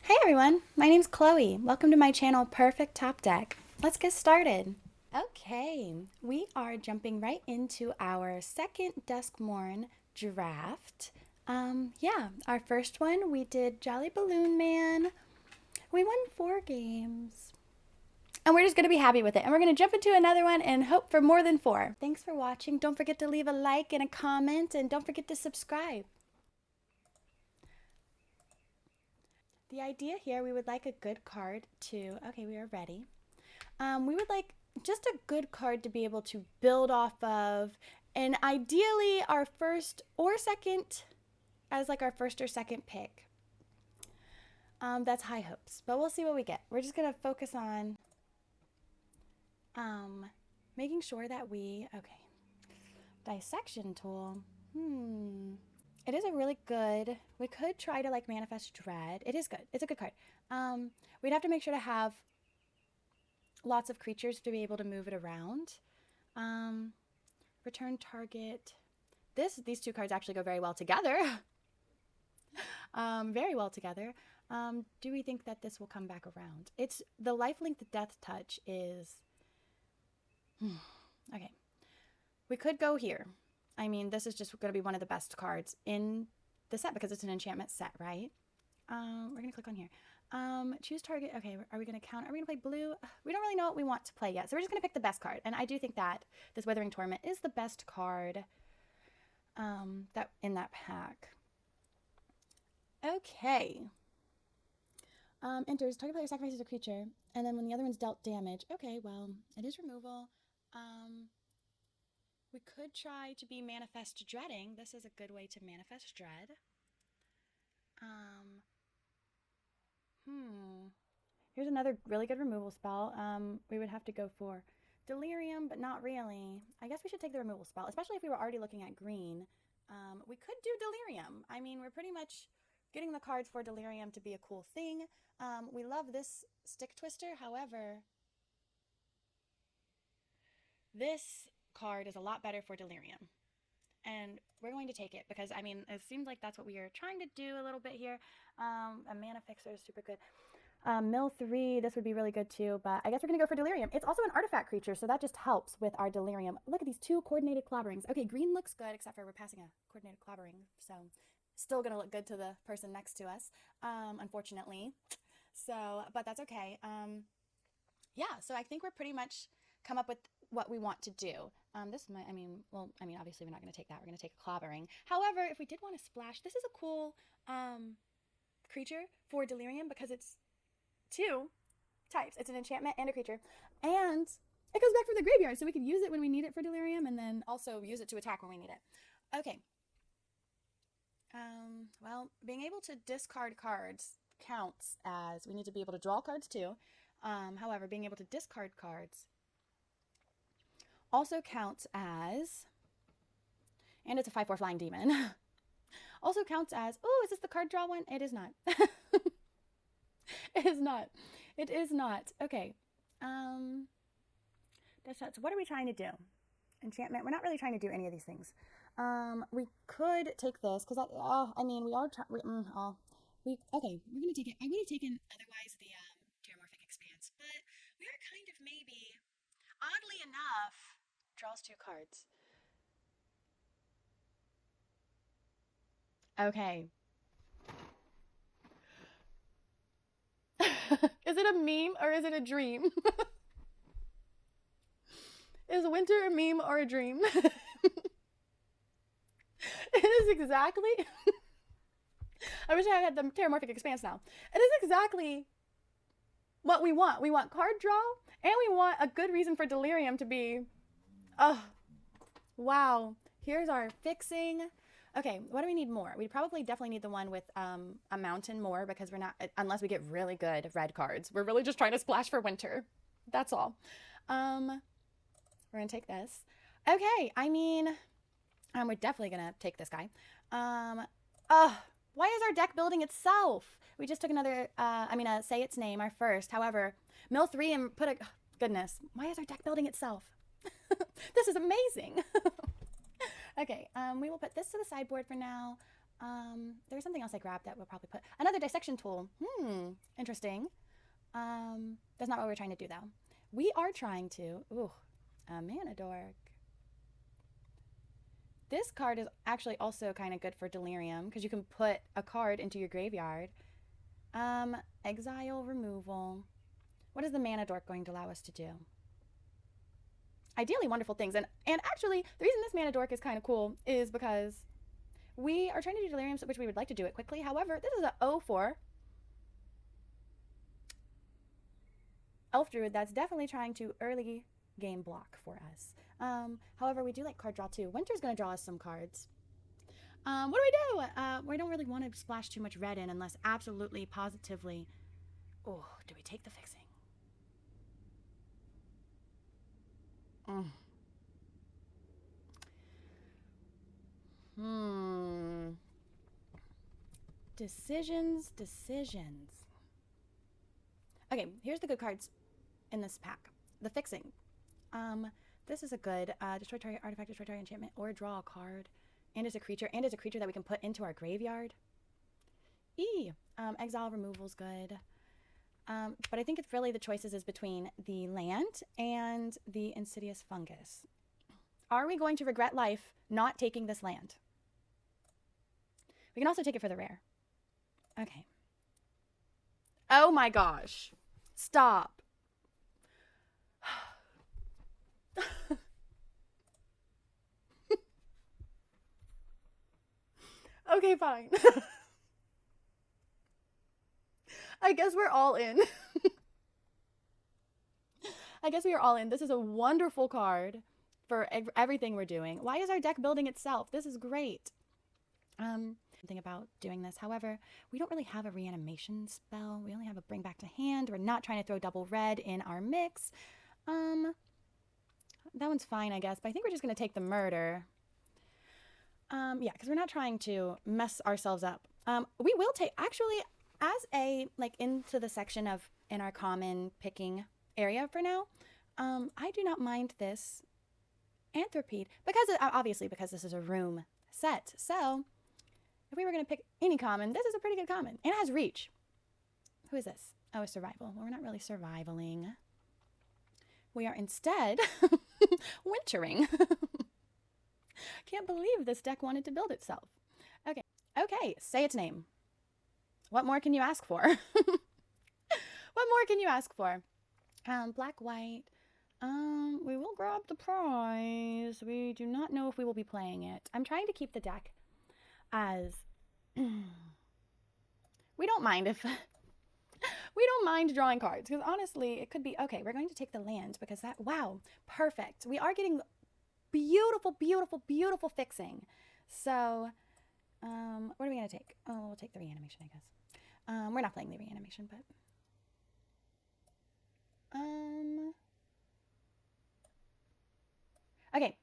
Hey everyone, my name's Chloe. Welcome to my channel, Purrfect Topdecks. Let's get started. Okay, we are jumping right into our second Duskmourn draft. Yeah, our first one we did Jolly Balloon Man. We won 4 games. And we're just going to be happy with it. And we're going to jump into another one and hope for more than 4. Thanks for watching. Don't forget to leave a like and a comment, and don't forget to subscribe. The idea here, we would like a good card to, okay, we are ready. We would like just a good card to be able to build off of, and ideally our first or second, as like our first or second pick. That's high hopes, but we'll see what we get. We're just going to focus on making sure that okay, dissection tool. It is a really good, we could try to like manifest dread. It is good. It's a good card. We'd have to make sure to have lots of creatures to be able to move it around. Return target. These two cards actually go very well together. Very well together. Do we think that this will come back around? It's the lifelink death touch is okay. We could go here. I mean, this is just going to be one of the best cards in the set because it's an enchantment set, right? We're going to click on here. Choose target. Okay, are we going to count? Are we going to play blue? We don't really know what we want to play yet, so we're just going to pick the best card. And I do think that this Withering Torment is the best card that in that pack. Okay. Enters. Target player sacrifices a creature, and then when the other one's dealt damage. Okay, well, it is removal. We could try to be Manifest Dreading. This is a good way to Manifest Dread. Here's another really good removal spell. We would have to go for Delirium, but not really. I guess we should take the removal spell, especially if we were already looking at green. We could do Delirium. I mean, we're pretty much getting the cards for Delirium to be a cool thing. We love this Stick Twister. However, this card is a lot better for Delirium. And we're going to take it because, I mean, it seems like that's what we are trying to do a little bit here. A Mana Fixer is super good. Mill 3, this would be really good too, but I guess we're going to go for Delirium. It's also an artifact creature, so that just helps with our Delirium. Look at these 2 coordinated clobberings. Okay, green looks good, except for we're passing a coordinated clobbering, so still going to look good to the person next to us, unfortunately. So, but that's okay. Yeah, so I think we're pretty much come up with what we want to do. This might, obviously we're not going to take that. We're going to take a clobbering. However, if we did want to splash, this is a cool creature for Delirium because it's 2 types. It's an enchantment and a creature. And it goes back from the graveyard, so we can use it when we need it for Delirium and then also use it to attack when we need it. Okay. Well, being able to discard cards counts as, we need to be able to draw cards too. However, being able to discard cards also counts as, and it's a 5/4 flying demon, also counts as, oh, is this the card draw one? It is not. It is not. It is not. Okay. So what are we trying to do? Enchantment. We're not really trying to do any of these things. We could take this, because we are trying, okay, we're going to take it. I would have taken otherwise the Terramorphic Expanse, but we are kind of maybe, oddly enough, draws 2 cards. Okay. Is it a meme or is it a dream? Is winter a meme or a dream? It is exactly. I wish I had the Terramorphic Expanse now. It is exactly what we want. We want card draw, and we want a good reason for Delirium to be, oh, wow. Here's our fixing. Okay, what do we need more? We probably definitely need the one with a mountain more because we're not, unless we get really good red cards. We're really just trying to splash for winter. That's all. We're going to take this. Okay, I mean, we're definitely going to take this guy. Why is our deck building itself? We just took another, say its name, our first. However, mill 3 and put a, goodness, why is our deck building itself? This is amazing. Okay, we will put this to the sideboard for now. There's something else I grabbed that we'll probably put. Another dissection tool. Interesting. That's not what we're trying to do, though. We are trying to... Ooh, a mana dork. This card is actually also kind of good for Delirium, because you can put a card into your graveyard. Exile removal. What is the mana dork going to allow us to do? Ideally, wonderful things. And actually, the reason this mana dork is kind of cool is because we are trying to do Delirium, which we would like to do it quickly. However, this is a 0/4 Elf Druid that's definitely trying to early game block for us. However, we do like card draw too. Winter's going to draw us some cards. What do? We don't really want to splash too much red in unless absolutely, positively... Oh, do we take the fixing? Decisions. Okay, here's the good cards in this pack. The fixing. This is a good destroy target artifact, destroy target enchantment, or draw a card. And it's a creature that we can put into our graveyard. Exile removal's good. But I think it's really the choices is between the land and the insidious fungus. Are we going to regret life not taking this land? We can also take it for the rare. Okay. Oh my gosh. Stop. Okay, fine. I guess we're all in. I guess we are all in. This is a wonderful card for everything we're doing. Why is our deck building itself? This is great. Something about doing this. However, we don't really have a reanimation spell. We only have a bring back to hand. We're not trying to throw double red in our mix. That one's fine, I guess, but I think we're just going to take the murder. Yeah, because we're not trying to mess ourselves up. We will take, actually, as a, like, into the section of, in our common picking area for now, I do not mind this Anthropede, because, obviously, because this is a room set. So, if we were going to pick any common, this is a pretty good common. And it has reach. Who is this? Oh, a survival. Well, we're not really survivaling. We are instead wintering. Can't believe this deck wanted to build itself. Okay. Okay, say its name. What more can you ask for? What more can you ask for? Black, white. We will grab the prize. We do not know if we will be playing it. I'm trying to keep the deck as... we don't mind if... we don't mind drawing cards, because honestly, it could be... Okay, we're going to take the land, because that... Wow, perfect. We are getting beautiful, beautiful, beautiful fixing. So, what are we going to take? Oh, we'll take the reanimation, I guess. We're not playing the reanimation, but... Okay,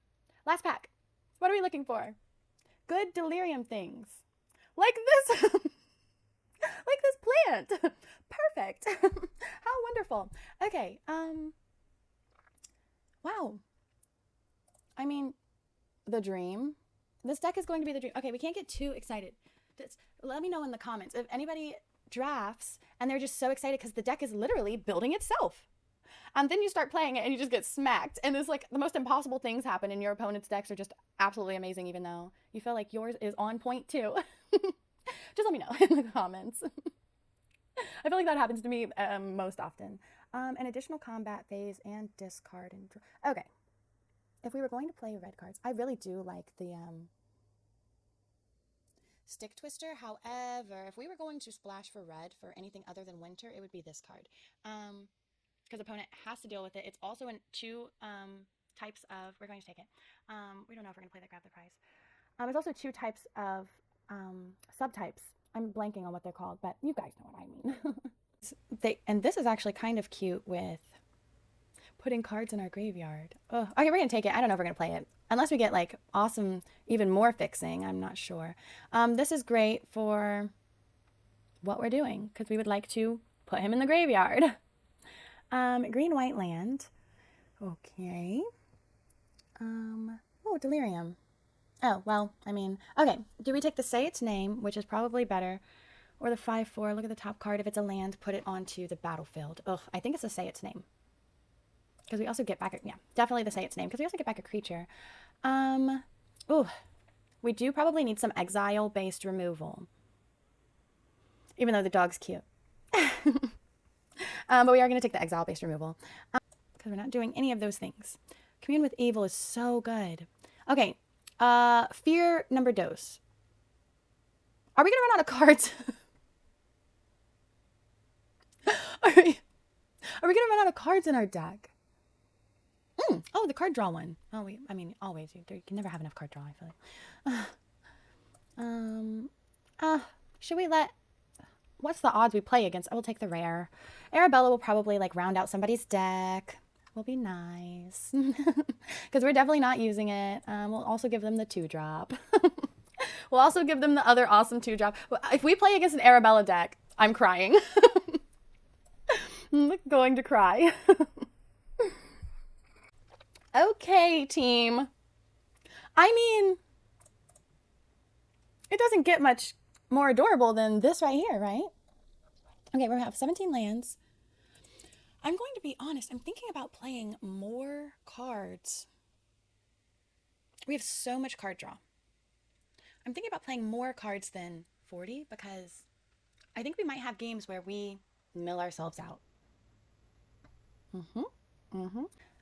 last pack. What are we looking for? Good delirium things. Like this... like this plant. Perfect. How wonderful. Okay, wow. I mean, the dream. This deck is going to be the dream. Okay, we can't get too excited. Just let me know in the comments if anybody drafts and they're just so excited because the deck is literally building itself. And then you start playing it and you just get smacked. And it's like the most impossible things happen and your opponent's decks are just absolutely amazing, even though you feel like yours is on point too. Just let me know in the comments. I feel like that happens to me most often. An additional combat phase and discard and draw. Okay. If we were going to play red cards, I really do like the Stick Twister. However, if we were going to splash for red for anything other than winter, it would be this card. Because opponent has to deal with it. It's also in two types of... We're going to take it. We don't know if we're going to play the grab the prize. There's also two types of subtypes. I'm blanking on what they're called, but you guys know what I mean. And this is actually kind of cute with putting cards in our graveyard. Oh, okay, we're going to take it. I don't know if we're going to play it. Unless we get, like, awesome, even more fixing. I'm not sure. This is great for what we're doing, because we would like to put him in the graveyard. Green-white land. Okay. Oh, delirium. Oh, well, I mean, okay. Do we take the say its name, which is probably better, or the 5/4? Look at the top card. If it's a land, put it onto the battlefield. Ugh, I think it's the say its name. Because we also get back, yeah, definitely the say its name, because we also get back a creature. Ooh, we do probably need some exile-based removal. Even though the dog's cute. But we are going to take the exile-based removal. Because we're not doing any of those things. Commune with Evil is so good. Okay, Fear number dose. Are we going to run out of cards? Are we going to run out of cards in our deck? Oh, the card draw one. Oh, I mean, always. You can never have enough card draw, I feel like. Should we let... What's the odds we play against? I will take the rare. Arabella will probably, like, round out somebody's deck. Will be nice. Because we're definitely not using it. We'll also give them the 2-drop. We'll also give them the other awesome 2-drop. If we play against an Arabella deck, I'm crying. I'm going to cry. Okay, team. I mean, it doesn't get much more adorable than this right here, right? Okay, we're gonna have 17 lands. I'm going to be honest, I'm thinking about playing more cards. We have so much card draw. I'm thinking about playing more cards than 40 because I think we might have games where we mill ourselves out.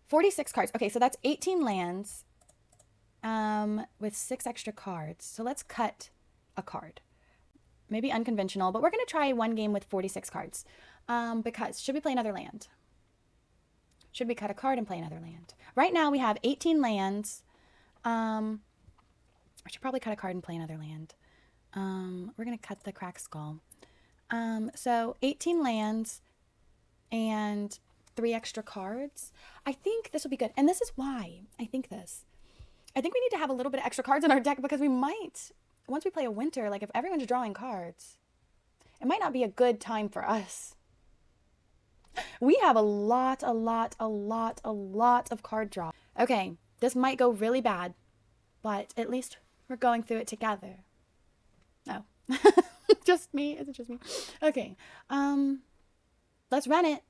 46 cards. Okay, so that's 18 lands with 6 extra cards. So let's cut a card. Maybe unconventional, but we're going to try one game with 46 cards. Because should we play another land? Should we cut a card and play another land? Right now we have 18 lands. I should probably cut a card and play another land. We're going to cut the Cracked Skull. So 18 lands and 3 extra cards. I think this will be good. And this is why I think this. I think we need to have a little bit of extra cards in our deck because we might, once we play a winter, like if everyone's drawing cards, it might not be a good time for us. We have a lot of card draw. Okay, this might go really bad, but at least we're going through it together. Oh, just me? Is it just me? Okay, let's run it.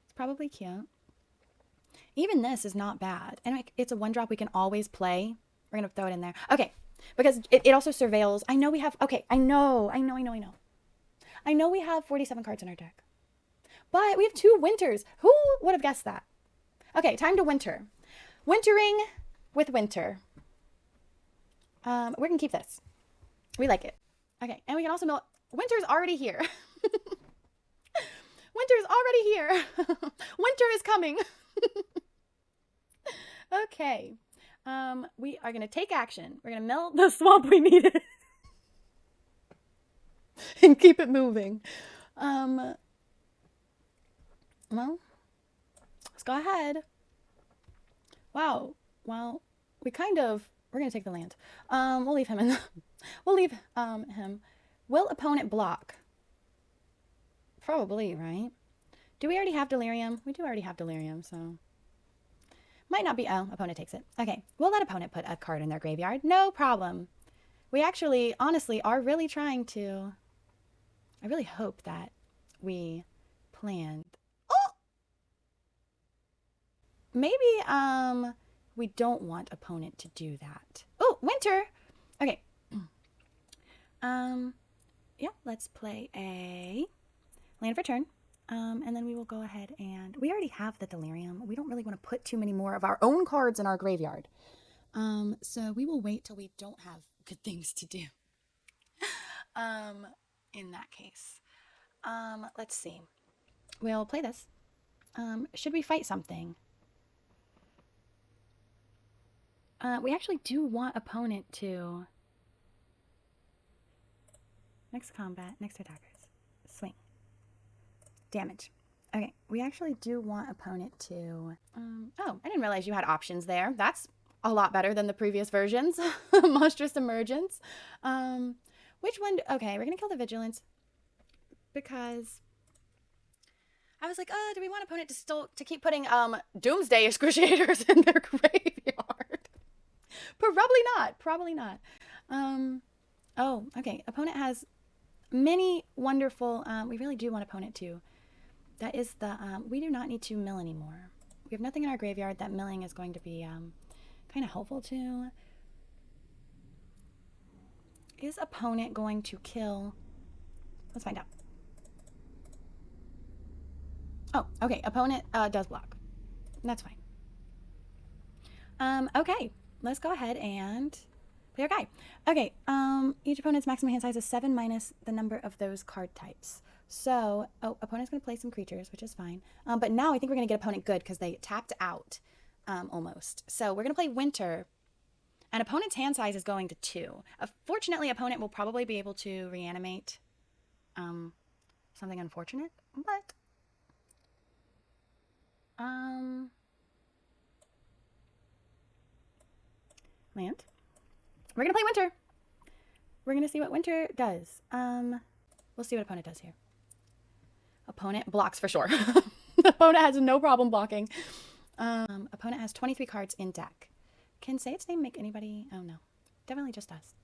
It's probably cute. Even this is not bad. And it's a 1-drop we can always play. We're going to throw it in there. Okay, because it also surveils. I know we have, okay, I know we have 47 cards in our deck. But we have 2 winters. Who would have guessed that? Okay, time to winter. Wintering with winter. We're going to keep this. We like it. Okay, and we can also mill... Winter's already here. Winter's already here. Winter is coming. Okay. We are going to take action. We're going to mill the swamp we needed. And keep it moving. Well, let's go ahead. Wow. Well, we're going to take the land. We'll leave him in. We'll leave him. Will opponent block? Probably, right? Do we already have Delirium? We do already have Delirium, so... Might not be... Oh, opponent takes it. Okay. We'll let opponent put a card in their graveyard. No problem. We actually, honestly, are really trying to... I really hope that we planned... Oh! Maybe, we don't want opponent to do that. Oh, winter! Okay. Yeah, let's play a land for turn. And then we will go ahead and... We already have the Delirium. We don't really want to put too many more of our own cards in our graveyard. So we will wait till we don't have good things to do. In that case. Let's see. We'll play this. Should we fight something? We actually do want opponent to... Next combat, next attackers. Swing. Damage. Okay, we actually do want opponent to... oh, I didn't realize you had options there. That's a lot better than the previous versions. Monstrous Emergence. Which one... Okay, we're going to kill the Vigilance. Because... I was like, oh, do we want opponent to keep putting Doomsday Excruciators in their graveyard? Probably not. Probably not. Oh, okay. Opponent has many wonderful. We really do want opponent too. That is the. We do not need to mill anymore. We have nothing in our graveyard that milling is going to be kind of helpful to. Is opponent going to kill? Let's find out. Oh, okay. Opponent does block. That's fine. Okay. Let's go ahead and play our guy. Okay. Each opponent's maximum hand size is 7 minus the number of those card types. So, opponent's going to play some creatures, which is fine. But now I think we're going to get opponent good because they tapped out almost. So we're going to play Winter. And opponent's hand size is going to 2. Fortunately, opponent will probably be able to reanimate something unfortunate. But, land. We're going to play Winter. We're going to see what Winter does. We'll see what opponent does here. Opponent blocks for sure. Opponent has no problem blocking. Opponent has 23 cards in deck. Can say its name make anybody? Oh no. Definitely just us.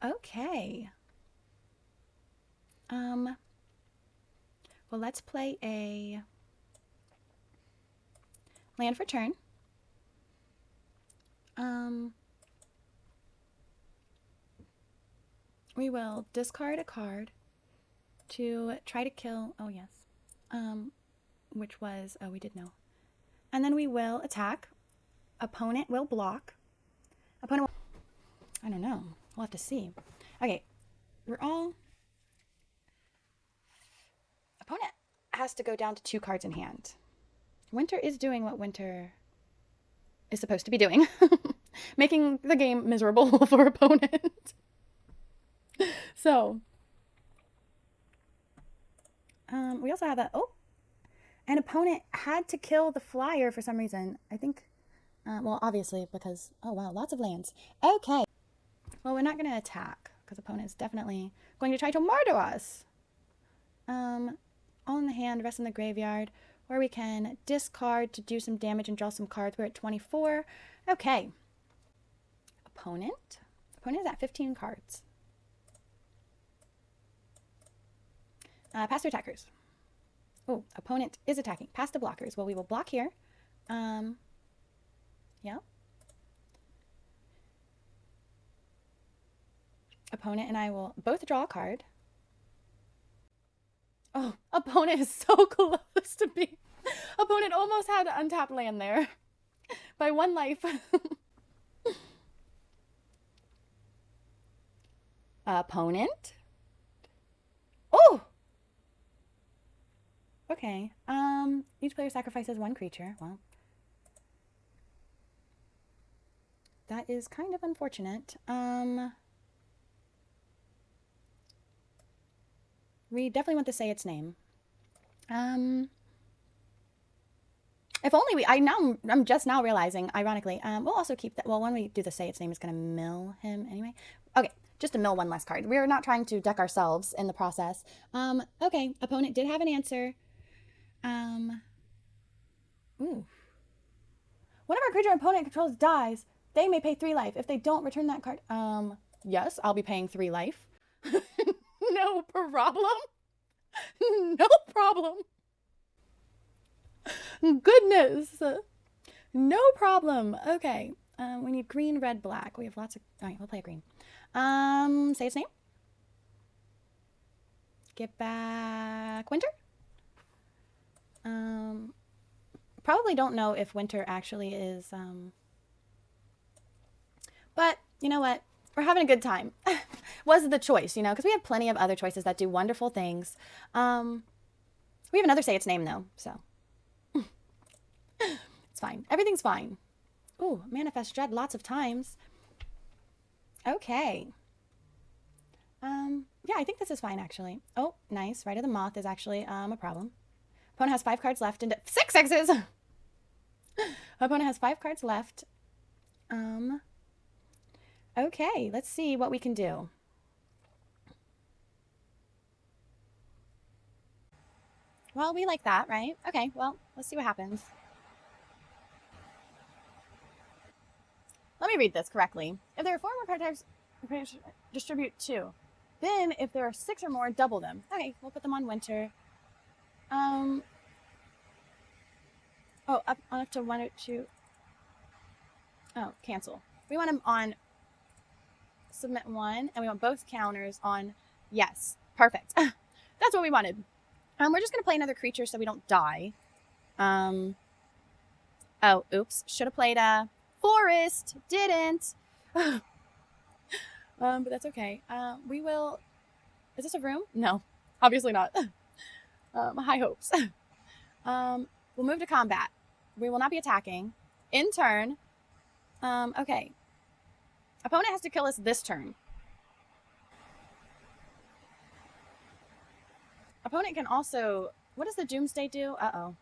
Okay. Well, let's play a land for turn. We will discard a card to try to kill, oh yes, which was, oh, we did know. And then we will attack. Opponent will block. Opponent will, I don't know. We'll have to see. Okay, opponent has to go down to 2 cards in hand. Winter is doing what Winter is supposed to be doing. Making the game miserable for opponent. So, we also have an opponent had to kill the flyer for some reason. I think, well, obviously because, oh wow, lots of lands. Okay. Well, we're not going to attack because opponent is definitely going to try to murder us. All in the hand, rest in the graveyard, where we can discard to do some damage and draw some cards. We're at 24. Okay. Opponent is at 15 cards. Pass to attackers. Oh, opponent is attacking. Pass to blockers. Well, we will block here. Yeah. Opponent and I will both draw a card. Oh, opponent is so close to me. Opponent almost had an untapped land there. By 1 life. Opponent. Oh! Okay. Each player sacrifices 1 creature. Well, that is kind of unfortunate. We definitely want to say its name. If only I'm just now realizing, ironically, we'll also keep that. Well, when we do the say its name, it's going to mill him anyway. Okay, just to mill 1 less card. We're not trying to deck ourselves in the process. Okay, opponent did have an answer. Ooh. Whenever a creature opponent controls dies, they may pay 3 life. If they don't return that card, yes, I'll be paying 3 life. No problem. No problem. Goodness. No problem. Okay. We need green, red, black. We have lots of... All right, we'll play a green. Say its name. Get back Winter. Probably don't know if Winter actually is... But, you know what? We're having a good time. Was the choice, you know, because we have plenty of other choices that do wonderful things. We have another say its name, though, so... It's fine. Everything's fine. Ooh, Manifest Dread lots of times. Okay. Yeah, I think this is fine, actually. Oh, nice. Right of the Moth is actually a problem. Opponent has 5 cards left and 6 X's! Opponent has 5 cards left. Okay, let's see what we can do. Well, we like that, right? Okay, well, let's see what happens. me read this correctly. If there are 4 more card types, distribute 2. Then, if there are 6 or more, double them. Okay, we'll put them on winter. Oh, up to 1 or 2. Oh, cancel. We want them on submit 1, and we want both counters on yes. Perfect. That's what we wanted. We're just gonna play another creature so we don't die. Oh, oops. Should have played a forest. Didn't. But that's okay. We will. Is this a room? No, obviously not. High hopes. We'll move to combat. We will not be attacking. In turn. Okay. Opponent has to kill us this turn. Opponent can also. What does the Doomsday do? Uh-oh.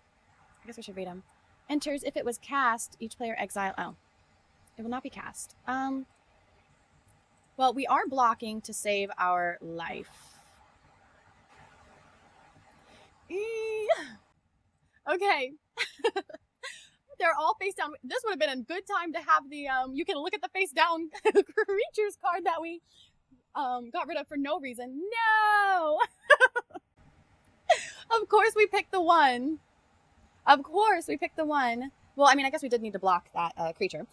I guess we should read them. Enters if it was cast. Each player exile. Oh. It will not be cast. Well, we are blocking to save our life. Okay. They're all face down. This would have been a good time to have the, you can look at the face down creatures card that we got rid of for no reason. No! Of course we picked the one. Of course we picked the one. Well, I mean, I guess we did need to block that creature.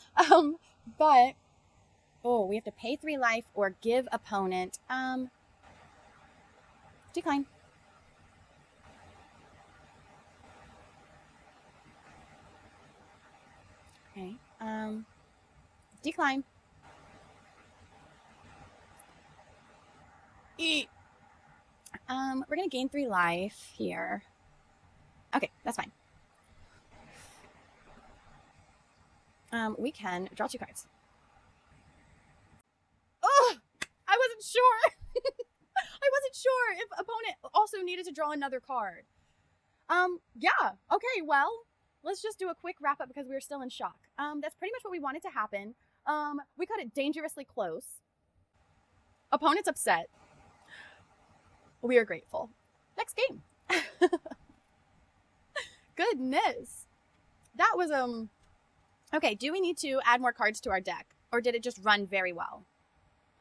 But, oh, we have to pay 3 life or give opponent, decline. Okay, decline. We're gonna gain 3 life here. Okay, that's fine. We can draw 2 cards. Oh, I wasn't sure. I wasn't sure if opponent also needed to draw another card. Yeah. Okay, well, let's just do a quick wrap up because we were still in shock. That's pretty much what we wanted to happen. We cut it dangerously close. Opponent's upset. We are grateful. Next game. Goodness. That was, okay, do we need to add more cards to our deck? Or did it just run very well?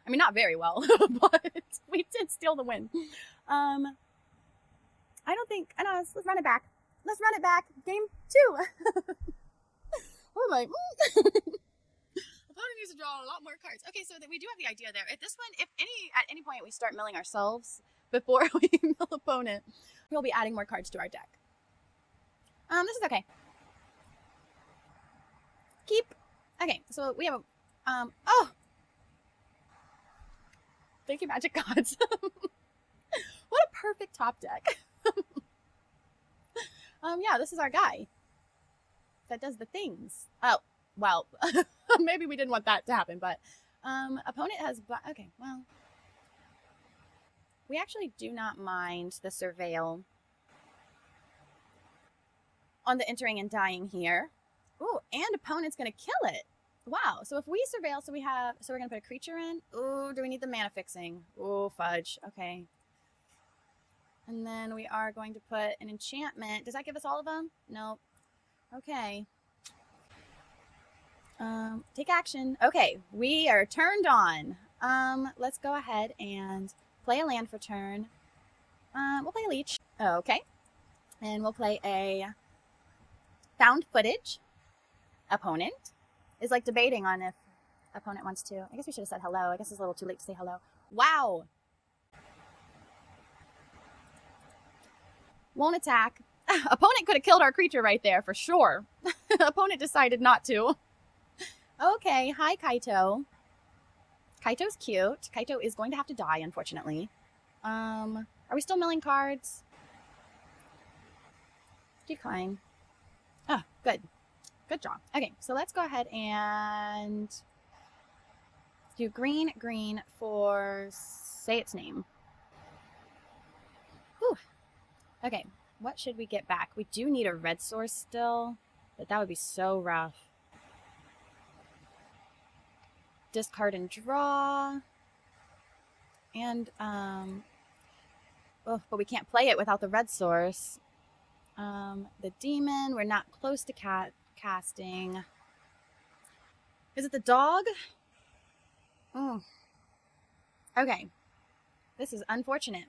I mean, not very well, but we did steal the win. I don't think, I know, let's run it back. Let's run it back. Game 2. We're like, opponent needs to draw a lot more cards. Okay, so that we do have the idea there. At this one, if at any point we start milling ourselves before we mill opponent, we'll be adding more cards to our deck. This is okay. Keep. Okay, so we have a, oh! Thank you, Magic Gods. What a perfect top deck. Yeah, this is our guy that does the things. Oh, well, maybe we didn't want that to happen, but opponent has, okay, well, we actually do not mind the surveil on the entering and dying here. Ooh, and opponent's gonna kill it. Wow, so if we surveil, so we're gonna put a creature in. Ooh, do we need the mana fixing? Ooh, fudge, okay. And then we are going to put an enchantment. Does that give us all of them? Nope. Okay. Take action. Okay, we are turned on. Let's go ahead and play a land for turn. We'll play a leech. Okay. And we'll play a found footage. Opponent is like debating on if opponent wants to. I guess we should have said hello. I guess it's a little too late to say hello. Wow. Won't attack. Opponent could have killed our creature right there for sure. Opponent decided not to. Okay, hi Kaito. Kaito's cute. Kaito is going to have to die, unfortunately. Are we still milling cards? Decline. Oh, good. Good job. Okay, so let's go ahead and do green for say its name. Whew. Okay, what should we get back? We do need a red source still, but that would be so rough. Discard and draw. And, oh, but we can't play it without the red source. The demon, we're not close to casting. Is it the dog? Oh. Okay. This is unfortunate.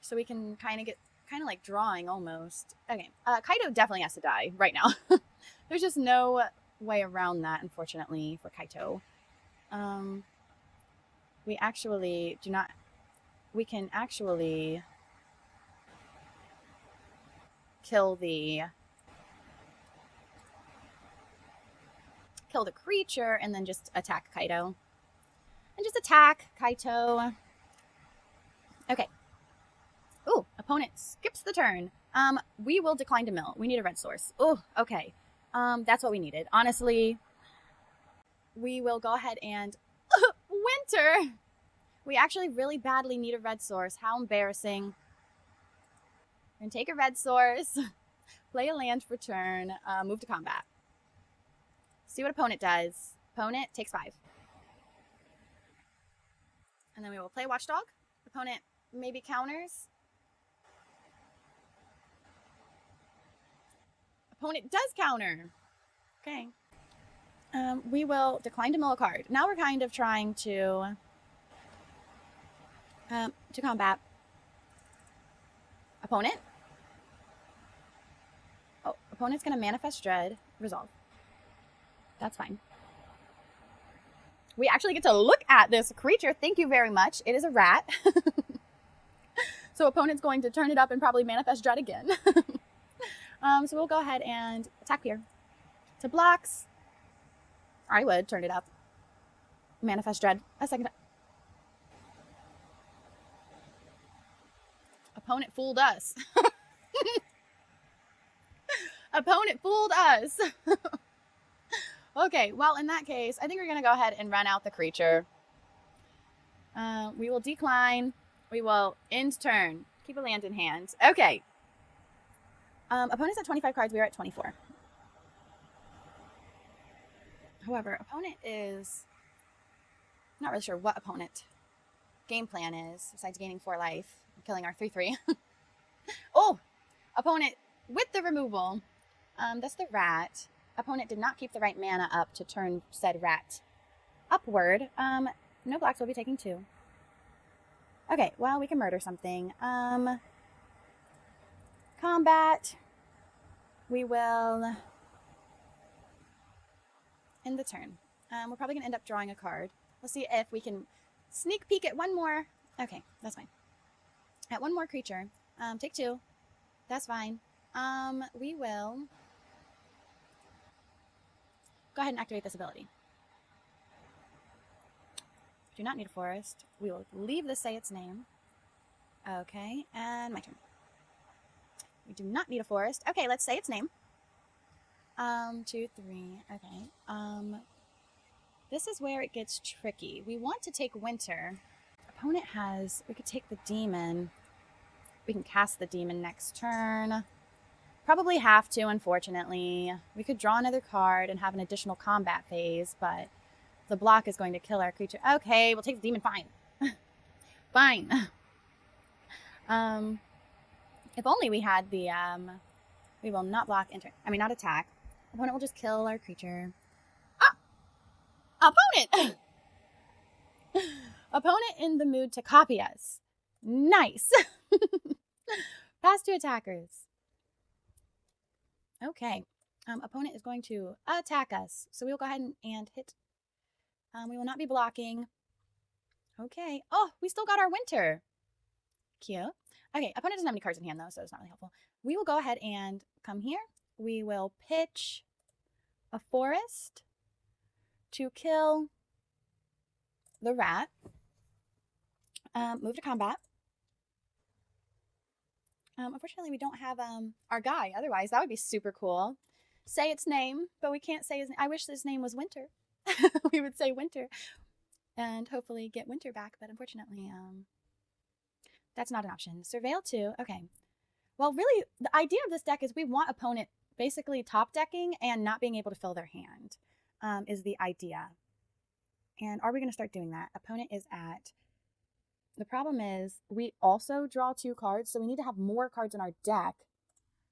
So we can kind of like drawing almost. Okay. Kaito definitely has to die right now. There's just no way around that, unfortunately, for Kaito. We actually do not. We can actually kill the creature and then just attack Kaito. And just attack Kaito. Okay. Ooh, opponent skips the turn. We will decline to mill. We need a red source. Oh, okay. That's what we needed. Honestly, we will go ahead and winter. We actually really badly need a red source. How embarrassing. We're gonna take a red source, play a land for turn, move to combat. See what opponent does. Opponent takes 5. And then we will play Watchdog. Opponent maybe counters. Opponent does counter. Okay. We will decline to mill a card. Now we're kind of trying to combat. Opponent. Oh, opponent's going to manifest dread. Resolve. That's fine. We actually get to look at this creature. Thank you very much. It is a rat. So opponent's going to turn it up and probably manifest dread again. So we'll go ahead and attack here. To blocks. I would turn it up. Manifest dread a second. Opponent fooled us. Opponent fooled us. Okay, well, in that case, I think we're going to go ahead and run out the creature. We will decline. We will end turn. Keep a land in hand. Okay. Opponent's at 25 cards. We are at 24. However, opponent is not really sure what opponent game plan is, besides gaining 4 life, killing our 3/3. Oh, opponent with the removal. That's the rat. Opponent did not keep the right mana up to turn said rat upward. No blacks will be taking 2. Okay, well, we can murder something. Combat. We will end the turn. We're probably going to end up drawing a card. We'll see if we can sneak peek at one more. Okay, that's fine. At one more creature. Take 2. That's fine. We will go ahead and activate this ability. Do not need a forest. We will leave this say its name. Okay, and my turn. We do not need a forest. Okay, let's say its name. 2, 3. Okay. This is where it gets tricky. We want to take winter. Opponent has. We could take the demon. We can cast the demon next turn. Probably have to, unfortunately. We could draw another card and have an additional combat phase, but the block is going to kill our creature. Okay, we'll take the demon. Fine. Fine. If only we had the, we will not block, not attack. Opponent will just kill our creature. Ah! Opponent! Opponent in the mood to copy us. Nice. Pass to attackers. Okay. Opponent is going to attack us. So we will go ahead and hit. We will not be blocking. Okay. Oh, we still got our winter. Cute. Okay, opponent doesn't have any cards in hand, though, so it's not really helpful. We will go ahead and come here. We will pitch a forest to kill the rat. Move to combat. Unfortunately, we don't have our guy. Otherwise, that would be super cool. Say its name, but we can't say his name. I wish his name was Winter. We would say Winter and hopefully get Winter back, but unfortunately, that's not an option. Surveil 2. Okay. Well, really, the idea of this deck is we want opponent basically top decking and not being able to fill their hand is the idea. And are we going to start doing that? Opponent is at... The problem is we also draw 2 cards, so we need to have more cards in our deck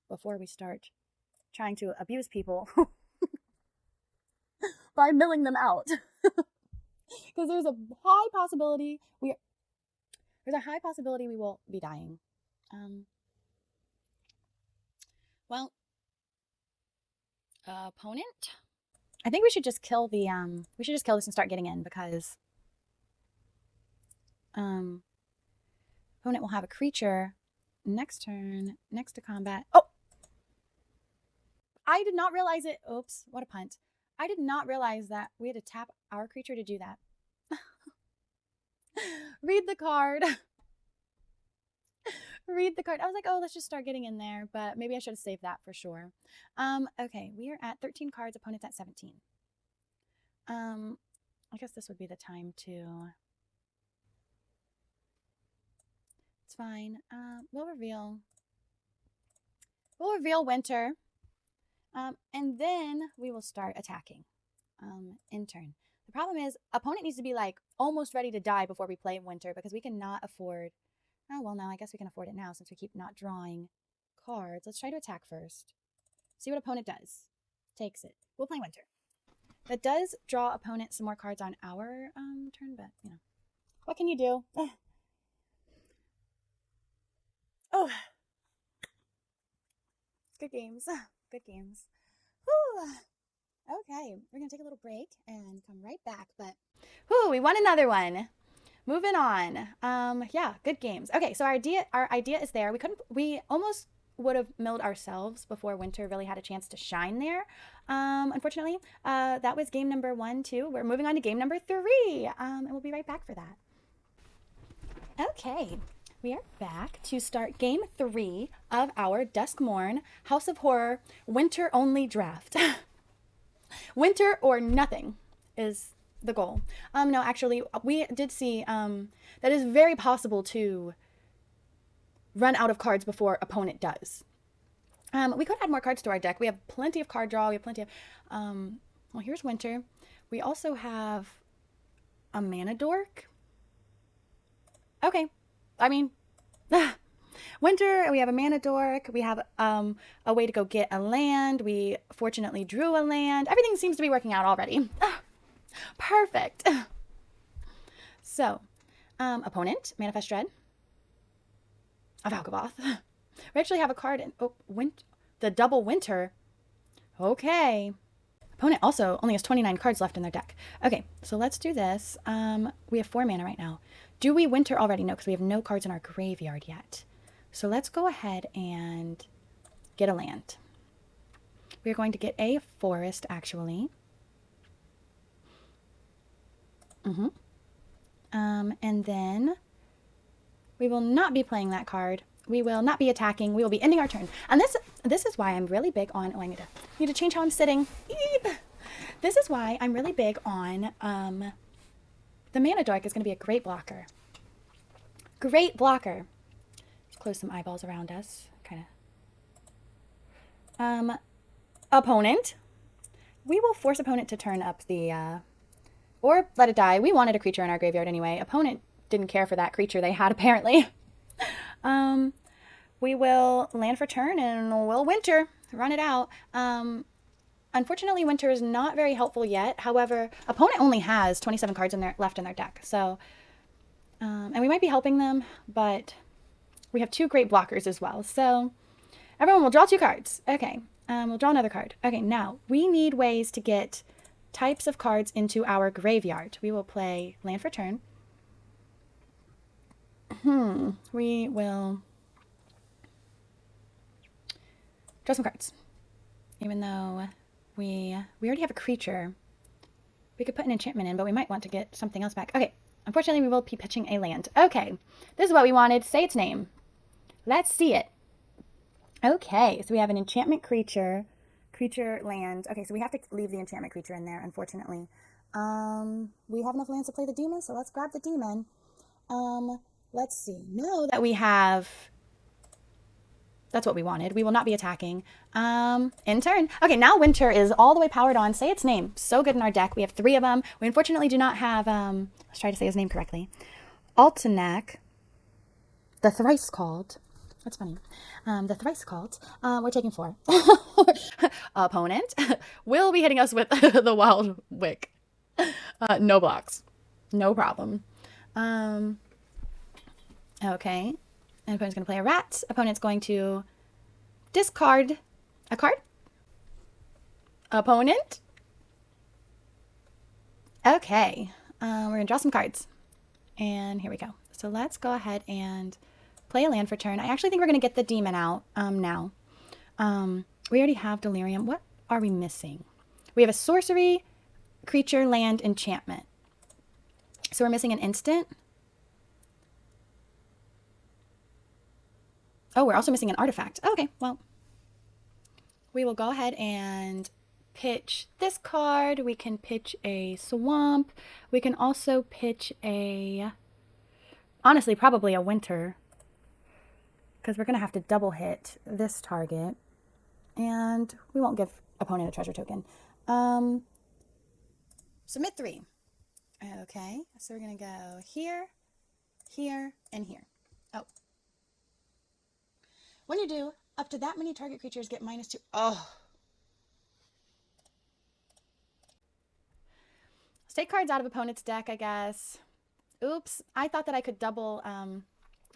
before we start trying to abuse people by milling them out. Because there's a high possibility we will be dying. Well, opponent. I think we should just kill the we should just kill this and start getting in, because opponent will have a creature next turn, next to combat. Oh! I did not realize it. Oops, what a punt. I did not realize that we had to tap our creature to do that. Read the card. Read the card. I was like, oh, let's just start getting in there, but maybe I should have saved that for sure. Okay, we are at 13 cards, opponent's at 17. I guess this would be the time to... It's fine. We'll reveal Winter, and then we will start attacking in turn. The problem is, opponent needs to be like almost ready to die before we play Winter, because we cannot afford... Oh, well, no, I guess we can afford it now since we keep not drawing cards. Let's try to attack first. See what opponent does. Takes it. We'll play Winter. That does draw opponent some more cards on our turn, but, you know. What can you do? Oh. Good games. Good games. Whew. Okay, we're going to take a little break and come right back, but whew, we won another one. Moving on. Yeah, good games. Okay, so our idea is there. We almost would have milled ourselves before Winter really had a chance to shine there. Unfortunately, that was game number 1, 2. We're moving on to game number 3, and we'll be right back for that. Okay, we are back to start game 3 of our Duskmourn House of Horror Winter only draft. Winter or nothing is the goal. No, actually, we did see that is very possible to run out of cards before opponent does. We could add more cards to our deck. We have plenty of card draw. We have plenty of... well, here's Winter. We also have a Mana Dork. Okay. I mean... Winter, we have a Mana Dork. We have a way to go get a land. We fortunately drew a land. Everything seems to be working out already. Perfect. So, opponent, Manifest Dread of Alkavoth. We actually have a card in the double Winter. Okay. Opponent also only has 29 cards left in their deck. Okay, so let's do this. We have 4 mana right now. Do we Winter already? No, because we have no cards in our graveyard yet. So let's go ahead and get a land. We're going to get a forest, actually. And then we will not be playing that card. We will not be attacking. We will be ending our turn. And this is why I'm really big on... Oh, I need to change how I'm sitting. This is why I'm really big on... the Mana Dork is going to be a great blocker. Great blocker. Close some eyeballs around us. Kind of. Opponent. We will force opponent to turn up the... or let it die. We wanted a creature in our graveyard anyway. Opponent didn't care for that creature they had, apparently. We will land for turn and we'll Winter. Run it out. Unfortunately, Winter is not very helpful yet. However, opponent only has 27 cards left in their deck. So, and we might be helping them, but we have 2 great blockers as well. So, everyone will draw 2 cards. Okay, we'll draw another card. Okay, now, we need ways to get types of cards into our graveyard. We will play land for turn. We will draw some cards. Even though we already have a creature. We could put an enchantment in, but we might want to get something else back. Okay, unfortunately we will be pitching a land. Okay, this is what we wanted. Say its name. Let's see it. Okay, so we have an enchantment creature land. Okay, so we have to leave the enchantment creature in there, unfortunately. We have enough lands to play the demon, so let's grab the demon. Let's see. Now that we have... That's what we wanted. We will not be attacking. In turn. Okay, now Winter is all the way powered on. Say its name. So good in our deck. We have 3 of them. We unfortunately do not have... let's try to say his name correctly. Altenac, the thrice called, That's funny. The thrice called. We're taking 4. Opponent will be hitting us with the Wild Wick. No blocks. No problem. Okay. And opponent's going to play a rat. Opponent's going to discard a card. Opponent. Okay. We're going to draw some cards. And here we go. So let's go ahead and play a land for turn. I actually think we're going to get the demon out now. We already have Delirium. What are we missing? We have a sorcery, creature, land, enchantment. So we're missing an instant. Oh, we're also missing an artifact. Okay, well, we will go ahead and pitch this card. We can pitch a swamp. We can also pitch a, honestly, probably a winter, because we're going to have to double hit this target, and we won't give opponent a treasure token. Submit 3. Okay, so we're going to go here, here, and here. Oh. When you do, up to that many target creatures get -2. Oh. Let's take cards out of opponent's deck, I guess. Oops, I thought that I could double,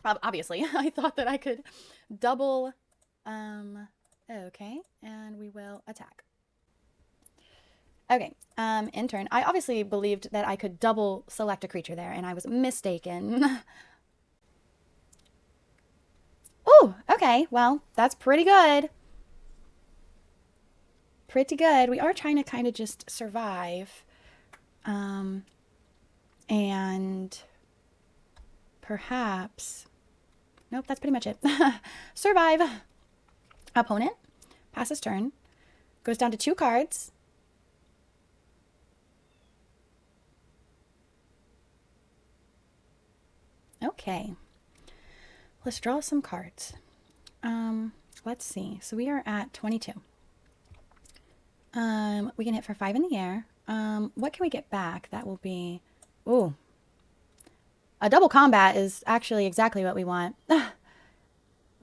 obviously, I thought that I could double, okay, and we will attack. Okay, in turn, I obviously believed that I could double select a creature there, and I was mistaken. Oh, okay, well, that's pretty good. Pretty good. We are trying to kind of just survive. And perhaps, nope, that's pretty much it. Survive. Opponent passes turn, goes down to 2 cards. Okay, let's draw some cards. Let's see. So we are at 22. We can hit for 5 in the air. What can we get back? That will be, ooh, a double combat is actually exactly what we want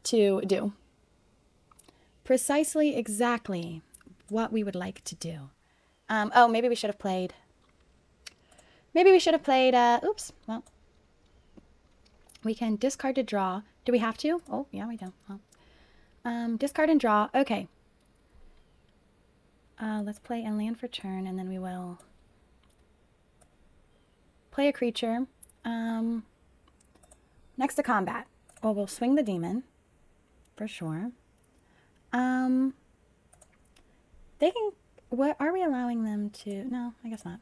to do. Precisely exactly what we would like to do. Oh, maybe we should have played, oops, well, we can discard to draw. Do we have to? Oh, yeah, we do. Well, discard and draw. Okay. Let's play and land for turn, and then we will play a creature. Next to combat. Well, we'll swing the demon, for sure. They can, what are we allowing them to, no, I guess not.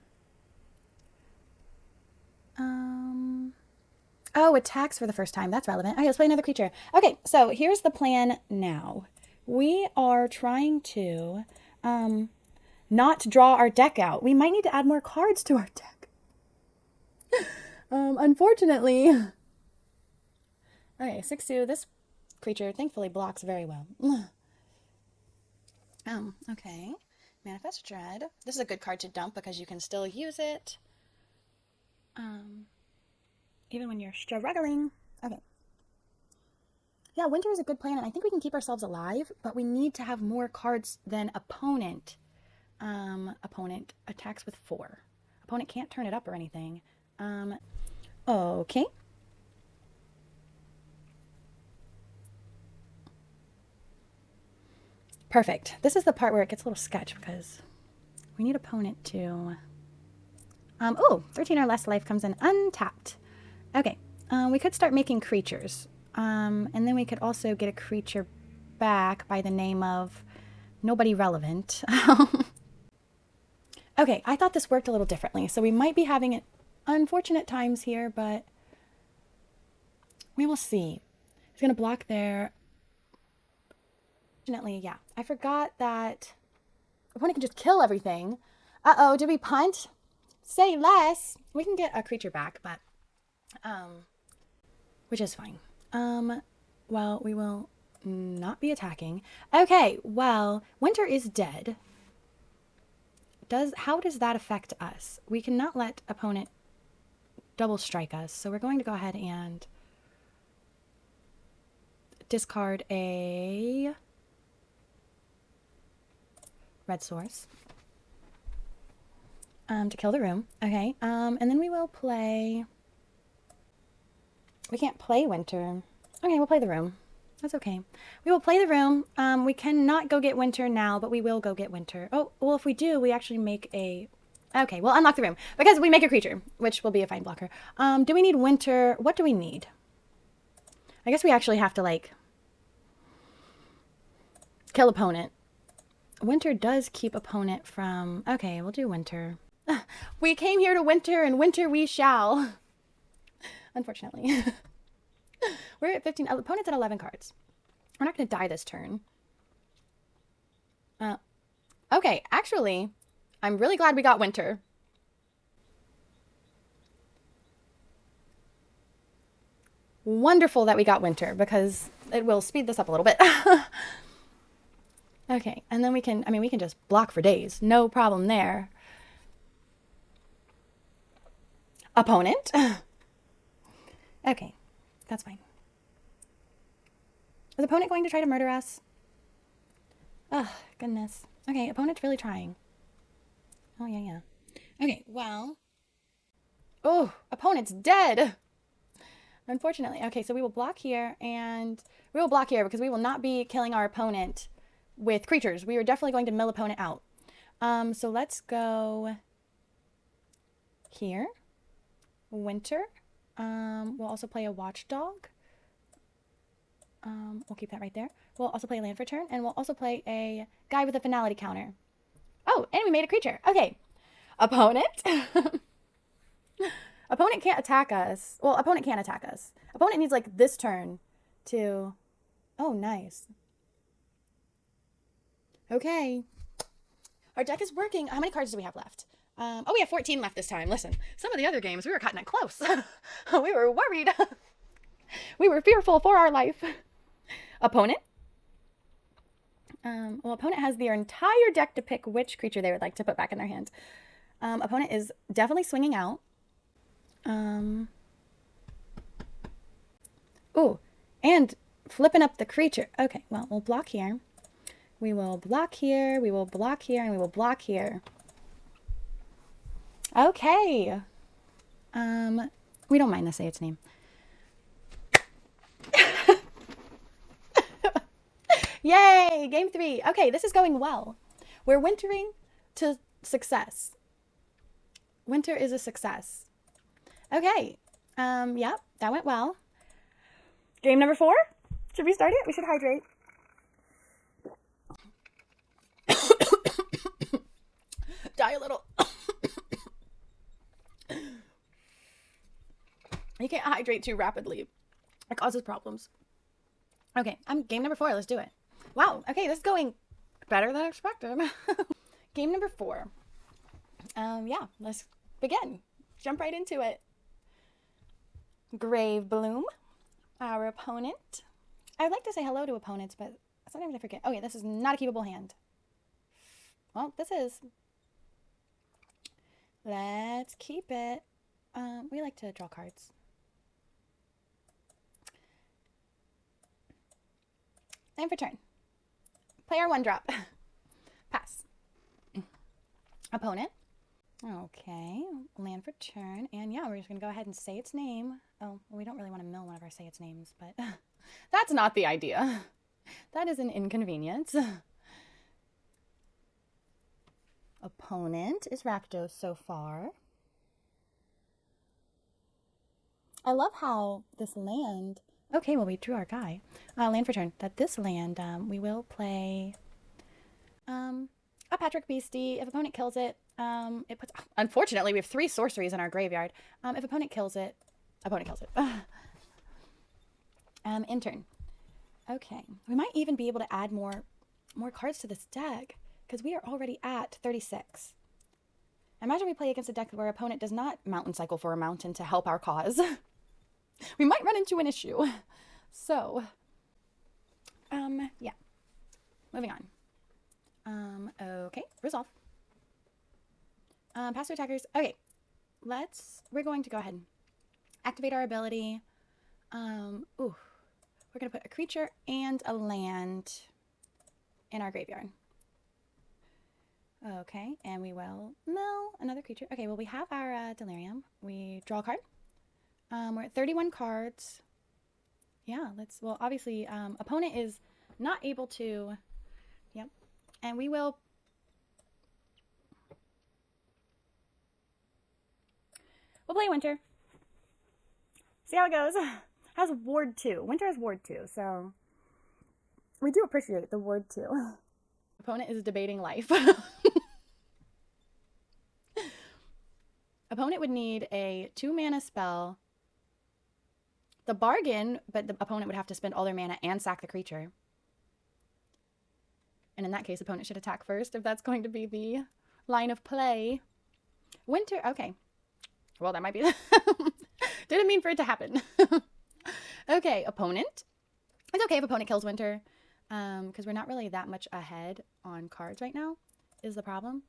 Oh, attacks for the first time. That's relevant. Okay, let's play another creature. Okay, so here's the plan now. We are trying to not draw our deck out. We might need to add more cards to our deck. Unfortunately. Okay, 6/2. This creature thankfully blocks very well. Okay. Manifest Dread. This is a good card to dump because you can still use it. Even when you're struggling. Okay. Yeah, winter is a good plan, and I think we can keep ourselves alive, but we need to have more cards than opponent. Opponent attacks with 4. Opponent can't turn it up or anything. Okay. Perfect. This is the part where it gets a little sketch because we need opponent to... oh, 13 or less life comes in untapped. Okay. We could start making creatures. And then we could also get a creature back by the name of nobody relevant. Okay, I thought this worked a little differently. So we might be having unfortunate times here, but we will see. It's going to block there. Fortunately, yeah. I forgot that opponent can just kill everything. Uh-oh, did we punt? Say less. We can get a creature back, but which is fine. Well, we will not be attacking. Okay, well, winter is dead. How does that affect us? We cannot let opponent double strike us, so we're going to go ahead and discard a red source to kill the room. Okay, and then we will play... We can't play winter. Okay, we'll play the room. That's okay. We will play the room. We cannot go get winter now, but we will go get winter. Oh, well, if we do, we actually make a... Okay, we'll unlock the room because we make a creature, which will be a fine blocker. Do we need winter? What do we need? I guess we actually have to, like, kill opponent. Winter does keep opponent from... Okay, we'll do winter. We came here to winter, and winter we shall. Unfortunately. We're at 15. Opponent's at 11 cards. We're not going to die this turn. Okay, actually, I'm really glad we got winter. Wonderful that we got winter, because it will speed this up a little bit. Okay, and then we can, I mean, we can just block for days. No problem there. Opponent. Okay, that's fine. Is opponent going to try to murder us? Oh, goodness. Okay, opponent's really trying. Oh, yeah. Okay, well. Oh, opponent's dead. Unfortunately. Okay, so we will block here, and we will block here because we will not be killing our opponent with creatures. We are definitely going to mill opponent out. So let's go here. Winter. We'll also play a watchdog. We'll keep that right there. We'll also play a land for turn, and we'll also play a guy with a finality counter. Oh, and we made a creature. Okay. Opponent. Opponent can't attack us. Well, opponent can't attack us. Opponent needs, like, this turn to... Oh, nice. Okay. Our deck is working. How many cards do we have left? Oh, we have 14 left this time. Listen, some of the other games, we were cutting it close. We were worried. We were fearful for our life. Opponent. Well, opponent has their entire deck to pick which creature they would like to put back in their hand. Opponent is definitely swinging out. Ooh, and flipping up the creature. Okay, well, we'll block here. We will block here. We will block here, and we will block here. Okay. We don't mind the say its name. Yay! Game 3. Okay, this is going well. We're wintering to success. Winter is a success. Okay. Yeah, that went well. Game number 4? Should we start it? We should hydrate. Die a little. You can't hydrate too rapidly. It causes problems. Okay, game number 4. Let's do it. Wow. Okay, this is going better than expected. Game number 4. Yeah, let's begin. Jump right into it. Grave Bloom, our opponent. I would like to say hello to opponents, but sometimes I forget. Oh yeah, this is not a keepable hand. Well, this is. Let's keep it. We like to draw cards. And for turn. Play our 1-drop. Pass. Opponent. Okay, land for turn. And yeah, we're just going to go ahead and say its name. Oh, well, we don't really want to mill one of our say its names, but that's not the idea. That is an inconvenience. Opponent is Rakdos so far. I love how this land... Okay, well, we drew our guy. Land for turn. That this land, we will play a Patrick Beastie. If opponent kills it, it puts... Unfortunately, we have 3 sorceries in our graveyard. If opponent kills it, opponent kills it. In turn. Okay. We might even be able to add more cards to this deck, because we are already at 36. Imagine we play against a deck where opponent does not mountain cycle for a mountain to help our cause. We might run into an issue. So, yeah. Moving on. Okay, resolve. Pass to attackers. Okay, we're going to go ahead and activate our ability. Ooh. We're going to put a creature and a land in our graveyard. Okay, and we will mill another creature. Okay, well, we have our Delirium. We draw a card. We're at 31 cards. Yeah, well, obviously, opponent is not able to, yep, and we will, we'll play Winter. See how it goes. Has Ward 2. Winter has Ward 2, so we do appreciate the Ward 2. Opponent is debating life. Opponent would need a 2-mana spell. The bargain, but the opponent would have to spend all their mana and sack the creature. And in that case, opponent should attack first if that's going to be the line of play. Winter, okay. Well, that might be... Didn't mean for it to happen. Okay, opponent. It's okay if opponent kills Winter, because we're not really that much ahead on cards right now, is the problem.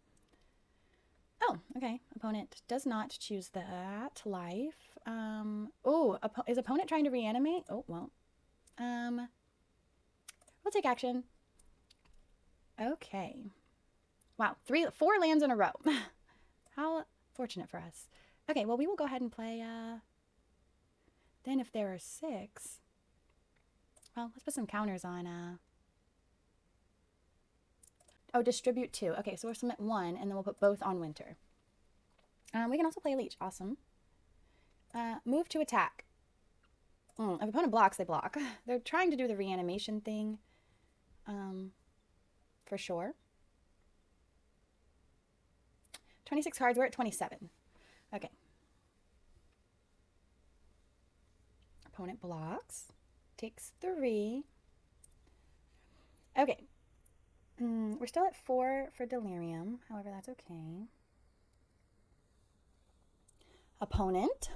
Oh, okay. Opponent does not choose that life. Is opponent trying to reanimate? Oh, well. We'll take action. Okay. Wow, 4 lands in a row. How fortunate for us. Okay, well, we will go ahead and play, then if there are 6, well, let's put some counters on, oh, distribute 2. Okay, so we'll submit 1, and then we'll put both on Winter. We can also play a Leech. Awesome. Move to attack. If opponent blocks, they block. They're trying to do the reanimation thing, for sure. 26 cards. We're at 27. Okay. Opponent blocks. Takes 3. Okay. We're still at 4 for Delirium. However, that's okay. Opponent.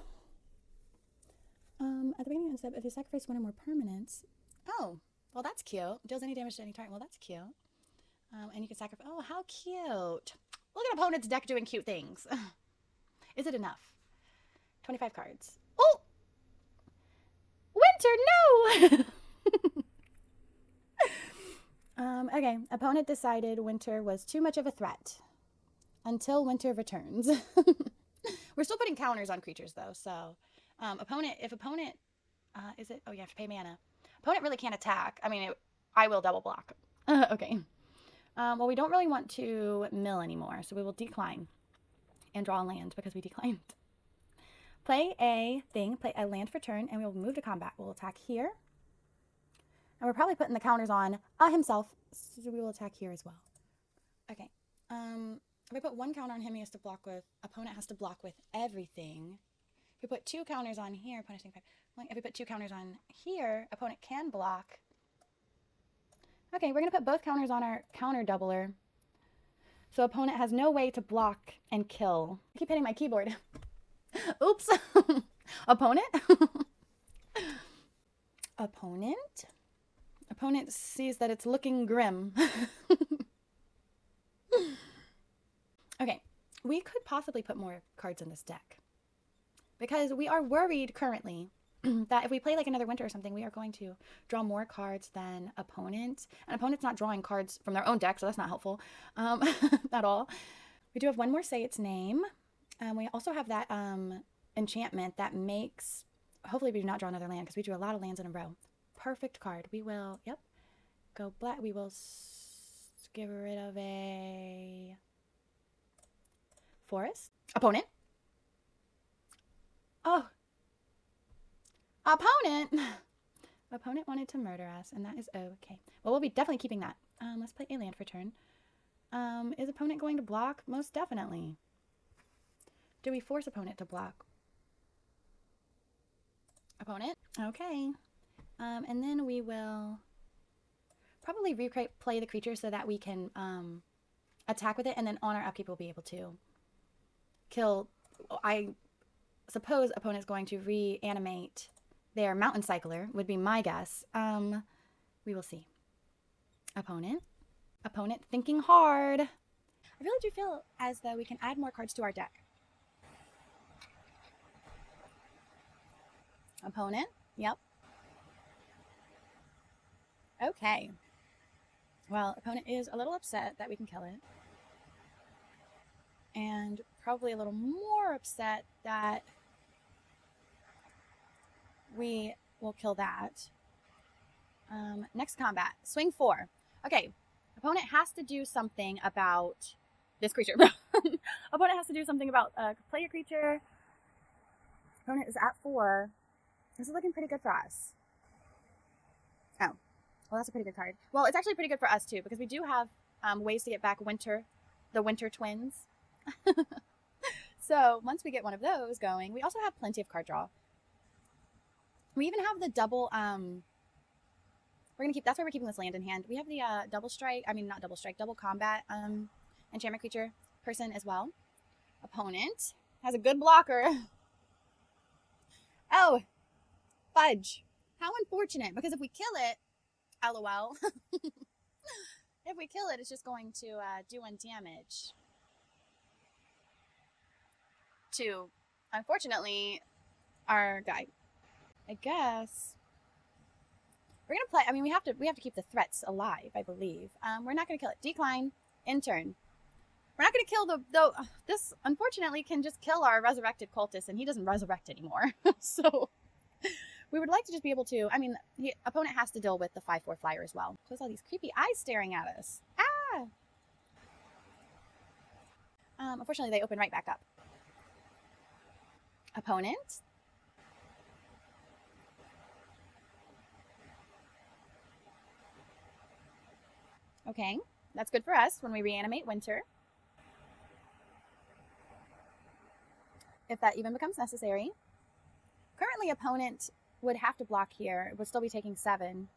At the beginning of the step, if you sacrifice 1 or more permanents. Oh, well, that's cute. Deals any damage to any target. Well, that's cute. And you can sacrifice. Oh, how cute. Look at opponent's deck doing cute things. Is it enough? 25 cards. Oh! Winter, no! Okay, opponent decided Winter was too much of a threat until Winter returns. We're still putting counters on creatures, though, so if opponent, is it? Oh, you have to pay mana. Opponent really can't attack. I mean, I will double block. Okay. Well, we don't really want to mill anymore, so we will decline and draw a land because we declined. Play a land for turn, and we will move to combat. We'll attack here. And we're probably putting the counters on himself, so we will attack here as well. Okay. If we put 1 counter on him, he has to block with, opponent has to block with everything. If we put 2 counters on here, opponent takes 5. If we put 2 counters on here, opponent can block. Okay, we're going to put both counters on our counter doubler. So opponent has no way to block and kill. I keep hitting my keyboard. Oops. Opponent. Opponent. Opponent sees that it's looking grim. Okay, we could possibly put more cards in this deck because we are worried currently that if we play like another Winter or something, we are going to draw more cards than opponent. And opponent's not drawing cards from their own deck, so that's not helpful at all. We do have 1 more Say Its Name. We also have that enchantment that makes, hopefully we do not draw another land because we drew a lot of lands in a row. Perfect card. We will, yep, go black. We will get rid of a forest. Opponent. Oh. Opponent. Opponent wanted to murder us, and that is okay. Well, we'll be definitely keeping that. Let's play a land for turn. Is opponent going to block? Most definitely. Do we force opponent to block? Opponent. Okay. And then we will probably replay the creature so that we can attack with it, and then on our upkeep we'll be able to kill. I suppose opponent's going to reanimate their Mountain Cycler, would be my guess. We will see. Opponent. Opponent thinking hard. I really do feel as though we can add more cards to our deck. Opponent. Yep. Okay. Well, opponent is a little upset that we can kill it. And probably a little more upset that we will kill that. Next combat. Swing 4. Okay. Opponent has to do something about this creature. Opponent has to do something about play a creature. Opponent is at 4. This is looking pretty good for us. Oh. Well, that's a pretty good card. Well, it's actually pretty good for us, too, because we do have ways to get back the Winter Twins. So, once we get one of those going, we also have plenty of card draw. We even have the double, that's why we're keeping this land in hand. We have the double combat enchantment creature person as well. Opponent has a good blocker. Oh, fudge. How unfortunate, because if we kill it, LOL. If we kill it, it's just going to do 1 damage to, unfortunately, our guy. I guess we're gonna play. I mean, we have to keep the threats alive, I believe. We're not gonna kill it. Decline. In turn. We're not gonna kill this. Unfortunately, can just kill our resurrected cultist, and he doesn't resurrect anymore. So we would like to just be able to. I mean, the opponent has to deal with the 5/4 flyer as well. There's all these creepy eyes staring at us. Ah. Unfortunately, they open right back up. Opponent. Okay, that's good for us when we reanimate Winter. If that even becomes necessary. Currently, opponent would have to block here. It would still be taking 7.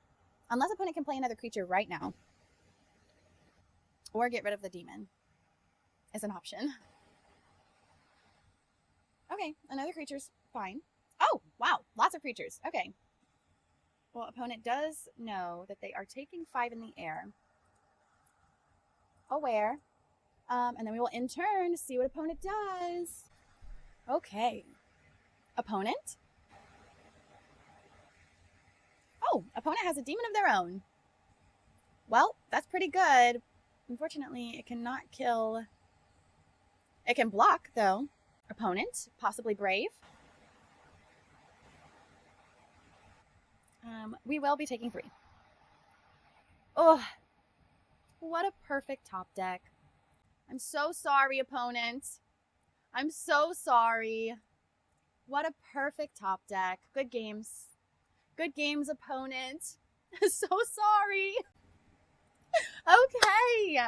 Unless opponent can play another creature right now. Or get rid of the demon. Is an option. Okay, another creature's fine. Oh, wow, lots of creatures. Okay. Well, opponent does know that they are taking 5 in the air. Aware. And then we will in turn see what opponent does. Okay. Opponent. Oh, opponent has a demon of their own. Well, that's pretty good. Unfortunately, it cannot kill. It can block, though. Opponent, possibly brave. We will be taking 3. Oh, what a perfect top deck. I'm so sorry, opponent. I'm so sorry. What a perfect top deck. Good games. Good games, opponent. So sorry. Okay.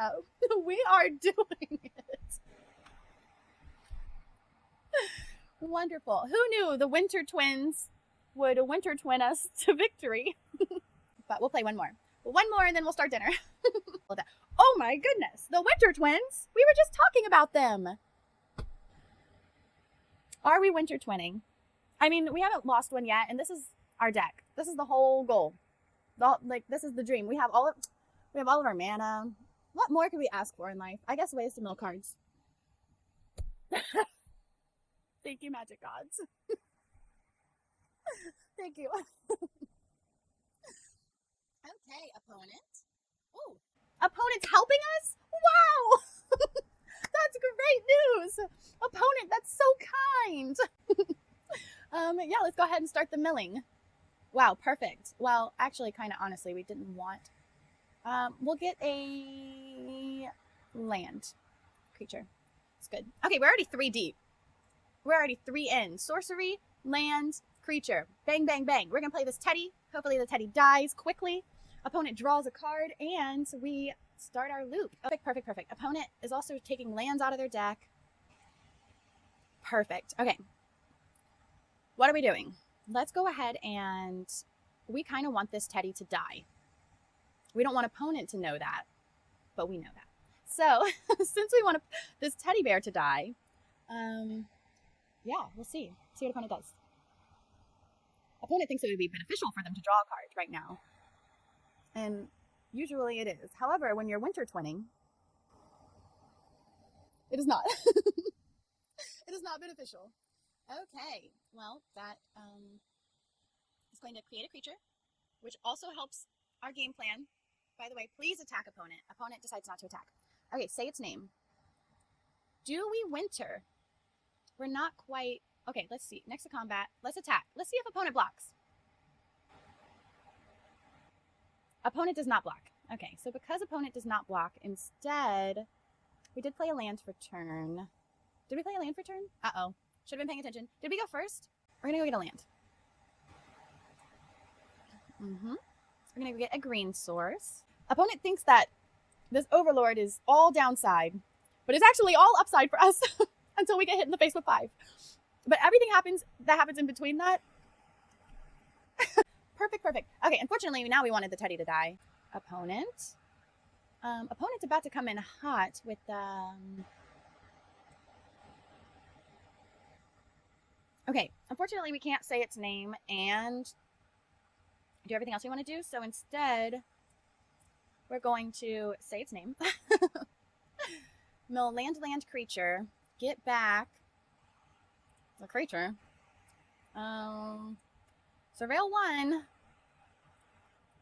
We are doing it. Wonderful. Who knew the Winter Twins would Winter Twin us to victory? But we'll play one more. One more and then we'll start dinner. Oh my goodness. The Winter Twins. We were just talking about them. Are we Winter Twinning? I mean, we haven't lost one yet, and this is our deck. This is the whole goal. This is the dream. We have all of our mana. What more could we ask for in life? I guess ways to mill cards. Thank you, magic gods. Thank you. Okay, opponent. Oh, opponent's helping us? Wow! That's great news. Opponent, that's so kind. Yeah, let's go ahead and start the milling. Wow, perfect. Well, actually, kind of honestly, we didn't want. We'll get a land creature. It's good. Okay, we're already 3 deep. We're already 3 in. Sorcery, land, creature. Bang, bang, bang. We're going to play this Teddy. Hopefully the Teddy dies quickly. Opponent draws a card, and we start our loop. Perfect, perfect, perfect. Opponent is also taking lands out of their deck. Perfect. Okay. What are we doing? Let's go ahead and we kind of want this Teddy to die. We don't want opponent to know that, but we know that. So since we want this teddy bear to die, yeah, we'll see. See what opponent does. Opponent thinks it would be beneficial for them to draw a card right now. And usually it is. However, when you're Winter Twinning, it is not. It is not beneficial. Okay, well, that is going to create a creature, which also helps our game plan. By the way, please attack opponent. Opponent decides not to attack. Okay, say its name. Do we winter? We're not quite... Okay, let's see. Next to combat, let's attack. Let's see if opponent blocks. Opponent does not block. Okay, so because opponent does not block, instead, we did play a land for turn. Did we play a land for turn? Uh-oh. Should have been paying attention. Did we go first? We're going to go get a land. We're going to go get a green source. Opponent thinks that this Overlord is all downside, but it's actually all upside for us until we get hit in the face with 5. But everything that happens in between that. Perfect. Okay, unfortunately, now we wanted the Teddy to die. Opponent. Opponent's about to come in hot with... Okay, unfortunately, we can't say its name and do everything else we want to do. So instead, we're going to say its name. Mill land creature. Get back the creature. Surveil 1.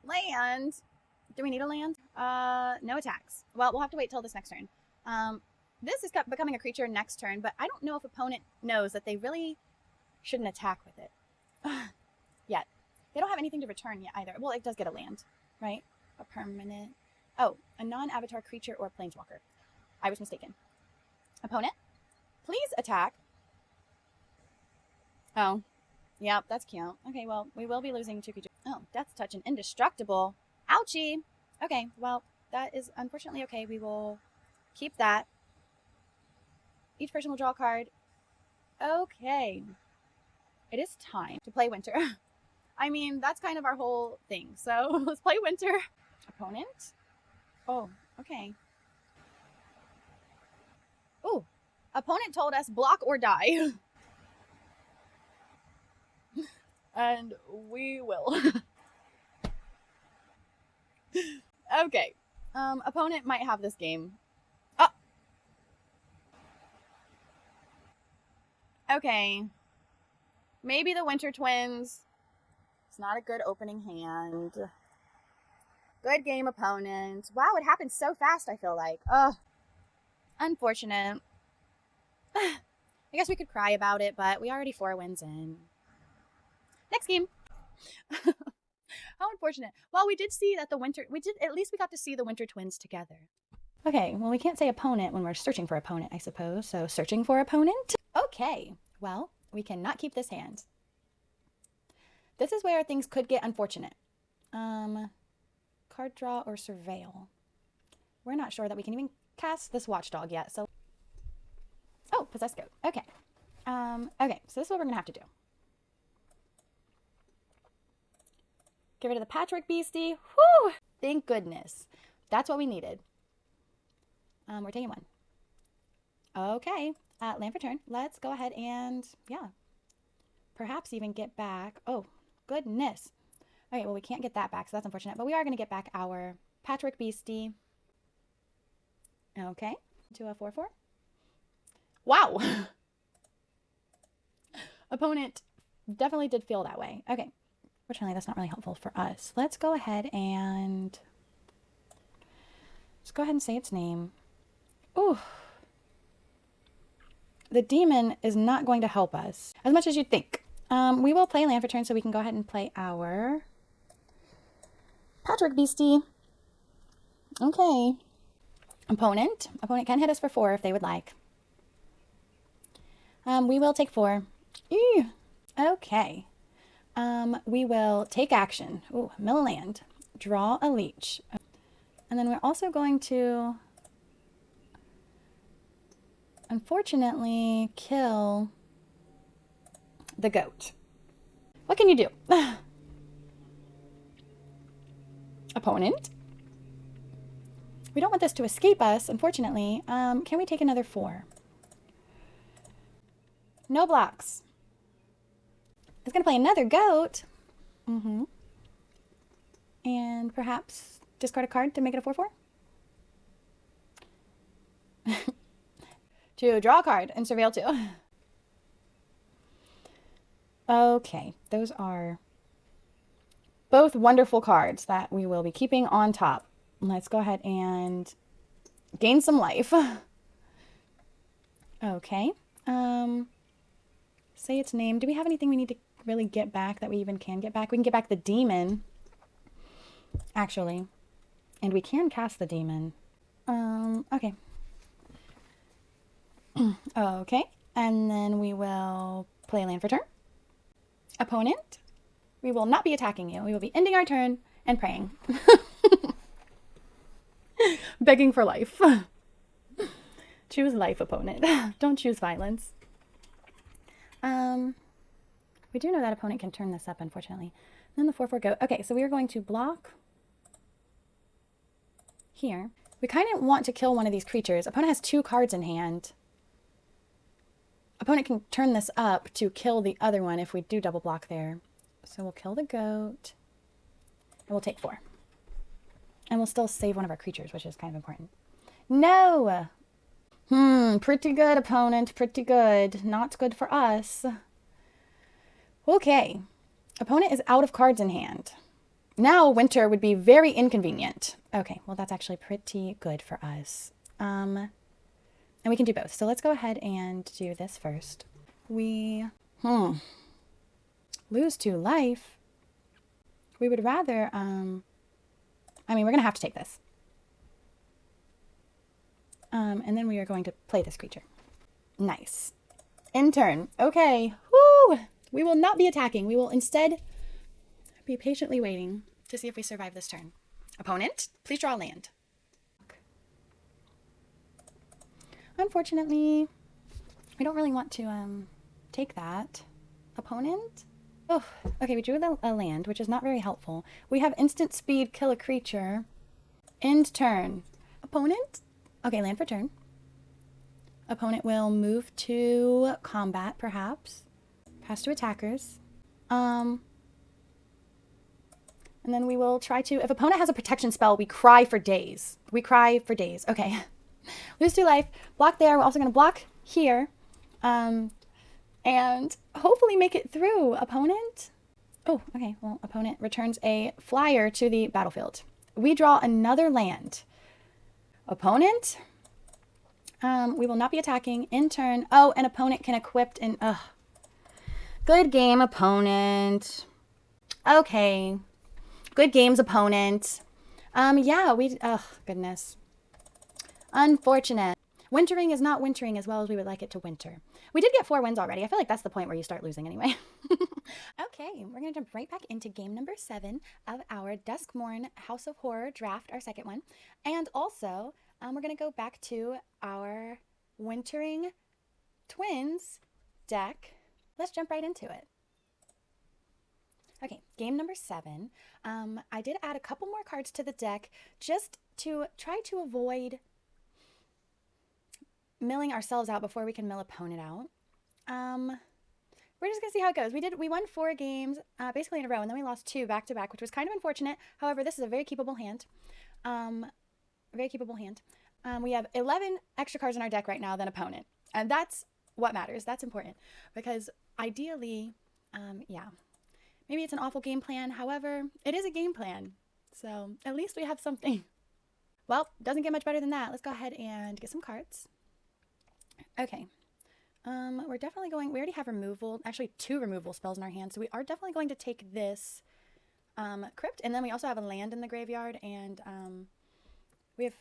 Land. Do we need a land? No attacks. Well, we'll have to wait till this next turn. This is becoming a creature next turn, but I don't know if opponent knows that they really shouldn't attack with it yet. They don't have anything to return yet either. Well, it does get a land, right? A permanent. Oh, a non-avatar creature or planeswalker. I was mistaken. Opponent, please attack. Oh, yep, that's cute. Okay, well, we will be losing 2 creatures. Oh, Death Touch and Indestructible. Ouchie. Okay, well, that is unfortunately okay. We will keep that. Each person will draw a card. Okay. It is time to play winter. I mean, that's kind of our whole thing. So let's play winter. Opponent. Oh, okay. Ooh, opponent told us block or die. And we will. Okay. Opponent might have this game. Oh. Okay. Maybe the Winter Twins. It's not a good opening hand. Good game, opponent. Wow, it happened so fast, I feel like. Ugh. Unfortunate. I guess we could cry about it, but we already 4 wins in. Next game. How unfortunate. Well, we did see that at least we got to see the Winter Twins together. Okay, well, we can't say opponent when we're searching for opponent, I suppose. So, searching for opponent. Okay, well, we cannot keep this hand. This is where things could get unfortunate. Card draw or surveil. We're not sure that we can even cast this watchdog yet, so... Oh, possessed goat. Okay. Okay, so this is what we're going to have to do. Get rid of the Patchwork Beastie. Whew! Thank goodness. That's what we needed. We're taking 1. Okay. Land for turn. Let's go ahead and, yeah, perhaps even get back. Oh, goodness. Okay, well, we can't get that back, so that's unfortunate. But we are going to get back our Patchwork Beastie. Okay. To a 4/4. Wow. Opponent definitely did feel that way. Okay. Fortunately, that's not really helpful for us. Let's go ahead and say its name. Ooh. The demon is not going to help us as much as you'd think. We will play land for turn, so we can go ahead and play our Patchwork Beastie. Okay. Opponent can hit us for 4 if they would like. We will take 4. Ew. Okay. We will take action. Ooh, mill a land. Draw a leech. And then we're also going to, unfortunately, kill the goat. What can you do? Opponent. We don't want this to escape us, unfortunately. Can we take another 4? No blocks. It's going to play another goat. And perhaps discard a card to make it a 4/4. To draw a card and surveil 2. Okay, those are Both wonderful cards that we will be keeping on top. Let's go ahead and gain some life. Okay. Say its name. Do we have anything we need to really get back that we even can get back? We can get back the demon, actually. And we can cast the demon. Okay. Okay. And then we will play a land for turn. Opponent, we will not be attacking you. We will be ending our turn and praying. Begging for life. Choose life, opponent. Don't choose violence. We do know that opponent can turn this up, unfortunately. Then the 4/4 go. Okay, so we are going to block here. We kind of want to kill one of these creatures. Opponent has 2 cards in hand. Opponent can turn this up to kill the other one if we do double block there. So we'll kill the goat. And we'll take 4. And we'll still save one of our creatures, which is kind of important. No! Pretty good, opponent. Pretty good. Not good for us. Okay. Opponent is out of cards in hand. Now winter would be very inconvenient. Okay, well that's actually pretty good for us. And we can do both. So let's go ahead and do this first. We lose 2 life. We would rather I mean, we're gonna have to take this. And then we are going to play this creature. Nice. In turn. Okay. Woo! We will not be attacking. We will instead be patiently waiting to see if we survive this turn. Opponent, please draw a land. Unfortunately, we don't really want to take that. Opponent? Oh, okay, we drew a land, which is not very helpful. We have instant speed, kill a creature. End turn. Opponent? Okay, land for turn. Opponent will move to combat, perhaps. Pass to attackers. And then we will try to... If opponent has a protection spell, we cry for days. We cry for days. Okay. Lose 2 life. Block there. We're also going to block here. And hopefully make it through. Opponent? Oh, okay. Well, opponent returns a flyer to the battlefield. We draw another land. Opponent? We will not be attacking. In turn. Oh, an opponent can equip in... Good game, opponent. Okay. Good games, opponent. Yeah, oh, goodness. Unfortunate. Wintering is not wintering as well as we would like it to winter. We did get 4 wins already. I feel like that's the point where you start losing anyway. Okay, we're going to jump right back into game number 7 of our Duskmourn House of Horror draft, our second one. And also, we're going to go back to our Wintering Twins deck. Let's jump right into it. Okay, game number 7. I did add a couple more cards to the deck just to try to avoid milling ourselves out before we can mill opponent out. We're just gonna see how it goes. We won 4 games basically in a row, and then we lost 2 back to back, which was kind of unfortunate. However, this is a very keepable hand. Very keepable hand. We have 11 extra cards in our deck right now than opponent, and that's what matters. That's important because ideally, yeah, maybe it's an awful game plan. However, it is a game plan, so at least we have something. Well, doesn't get much better than that. Let's go ahead and get some cards. Okay. We're definitely going, we already have removal, actually 2 removal spells in our hand, so we are definitely going to take this crypt, and then we also have a land in the graveyard, and we have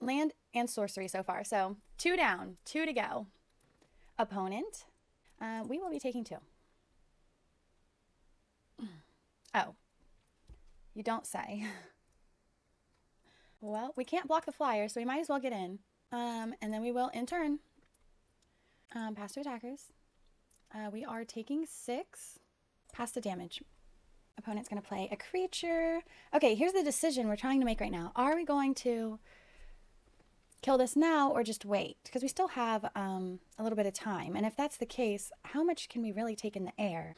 land and sorcery so far, so 2 down, 2 to go. Opponent, we will be taking 2. Oh, you don't say. Well, we can't block the flyer, so we might as well get in, and then we will in turn. Pass to attackers. We are taking 6. Pass the damage. Opponent's going to play a creature. Okay, here's the decision we're trying to make right now. Are we going to kill this now or just wait? Because we still have a little bit of time. And if that's the case, how much can we really take in the air?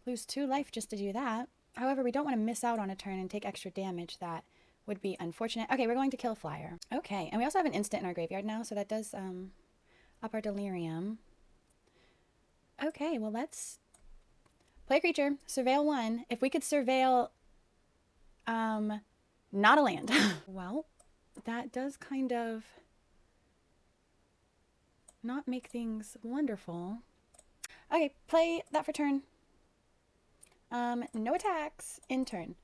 Lose 2 life just to do that. However, we don't want to miss out on a turn and take extra damage. That would be unfortunate. Okay, we're going to kill flyer. Okay, and we also have an instant in our graveyard now, so that does up our delirium. Okay, well let's play a creature, surveil 1. If we could surveil, not a land. Well, that does kind of not make things wonderful. Okay, play that for turn. No attacks in turn.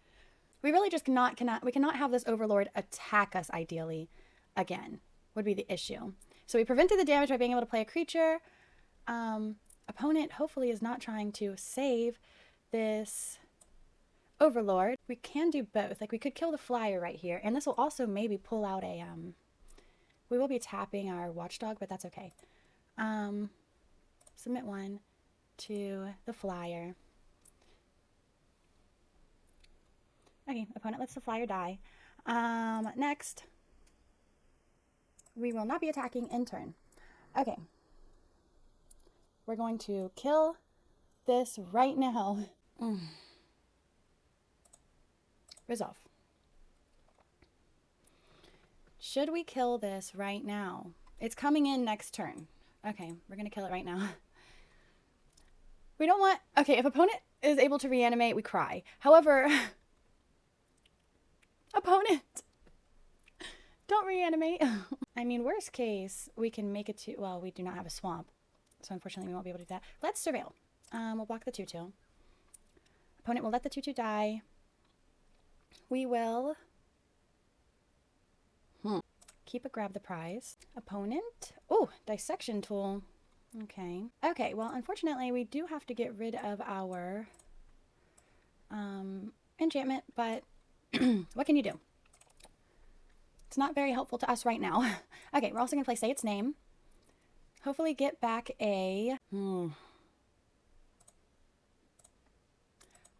We really just we cannot have this Overlord attack us ideally again, would be the issue. So we prevented the damage by being able to play a creature. Opponent hopefully is not trying to save this Overlord. We can do both. Like we could kill the flyer right here, and this will also maybe pull out a, we will be tapping our Watchdog, but that's okay. Submit 1 to the flyer. Okay, opponent lets the flyer die. Next, we will not be attacking in turn. Okay. We're going to kill this right now. Resolve. Should we kill this right now? It's coming in next turn. Okay, we're going to kill it right now. We don't want... Okay, if opponent is able to reanimate, we cry. However... Opponent! Don't reanimate. I mean, worst case, we can make it to... Well, we do not have a swamp. So unfortunately, we won't be able to do that. Let's surveil. We'll block the 2/2. Opponent will let the 2/2 die. We will... Keep a grab the prize. Opponent. Oh, dissection tool. Okay. Okay, well, unfortunately, we do have to get rid of our enchantment, but what can you do? It's not very helpful to us right now. Okay, we're also going to play Say Its Name. Hopefully get back a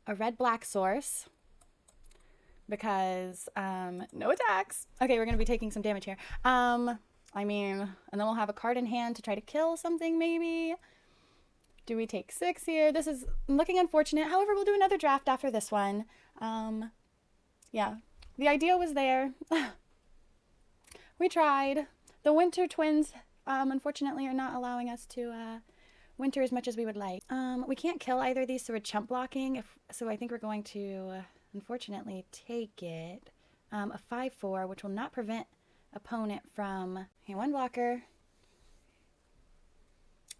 red-black source. Because, no attacks. Okay, we're going to be taking some damage here. I mean, and then we'll have a card in hand to try to kill something, maybe. Do we take 6 here? This is looking unfortunate. However, we'll do another draft after this one. Yeah, the idea was there. We tried. The Winter Twins, unfortunately, are not allowing us to winter as much as we would like. We can't kill either of these, so we're chump blocking. So I think we're going to... unfortunately take it. A 5/4, which will not prevent opponent from... Okay, 1 blocker.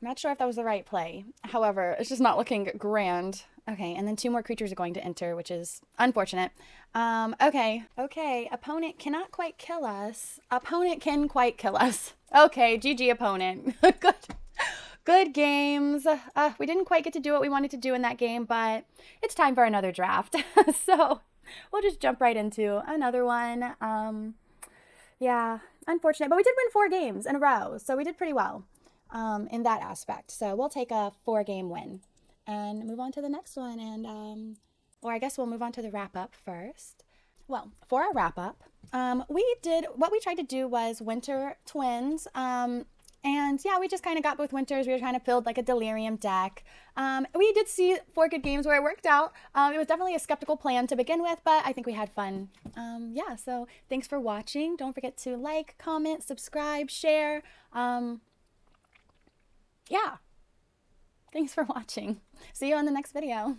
I'm not sure if that was the right play. However, it's just not looking grand. Okay, and then 2 more creatures are going to enter, which is unfortunate. Okay. Okay, opponent cannot quite kill us. Opponent can quite kill us. Okay, GG opponent. Good games. We didn't quite get to do what we wanted to do in that game, but it's time for another draft. So we'll just jump right into another one. Yeah, unfortunate, but we did win 4 games in a row, so we did pretty well in that aspect. So we'll take a 4-game win and move on to the next one. And or I guess we'll move on to the wrap-up first. Well, for our wrap-up, what we tried to do was Winter Twins. And yeah, we just kind of got both winters. We were trying to build like a Delirium deck. We did see 4 good games where it worked out. It was definitely a skeptical plan to begin with, but I think we had fun. Yeah, so thanks for watching. Don't forget to like, comment, subscribe, share. Yeah, thanks for watching. See you on the next video.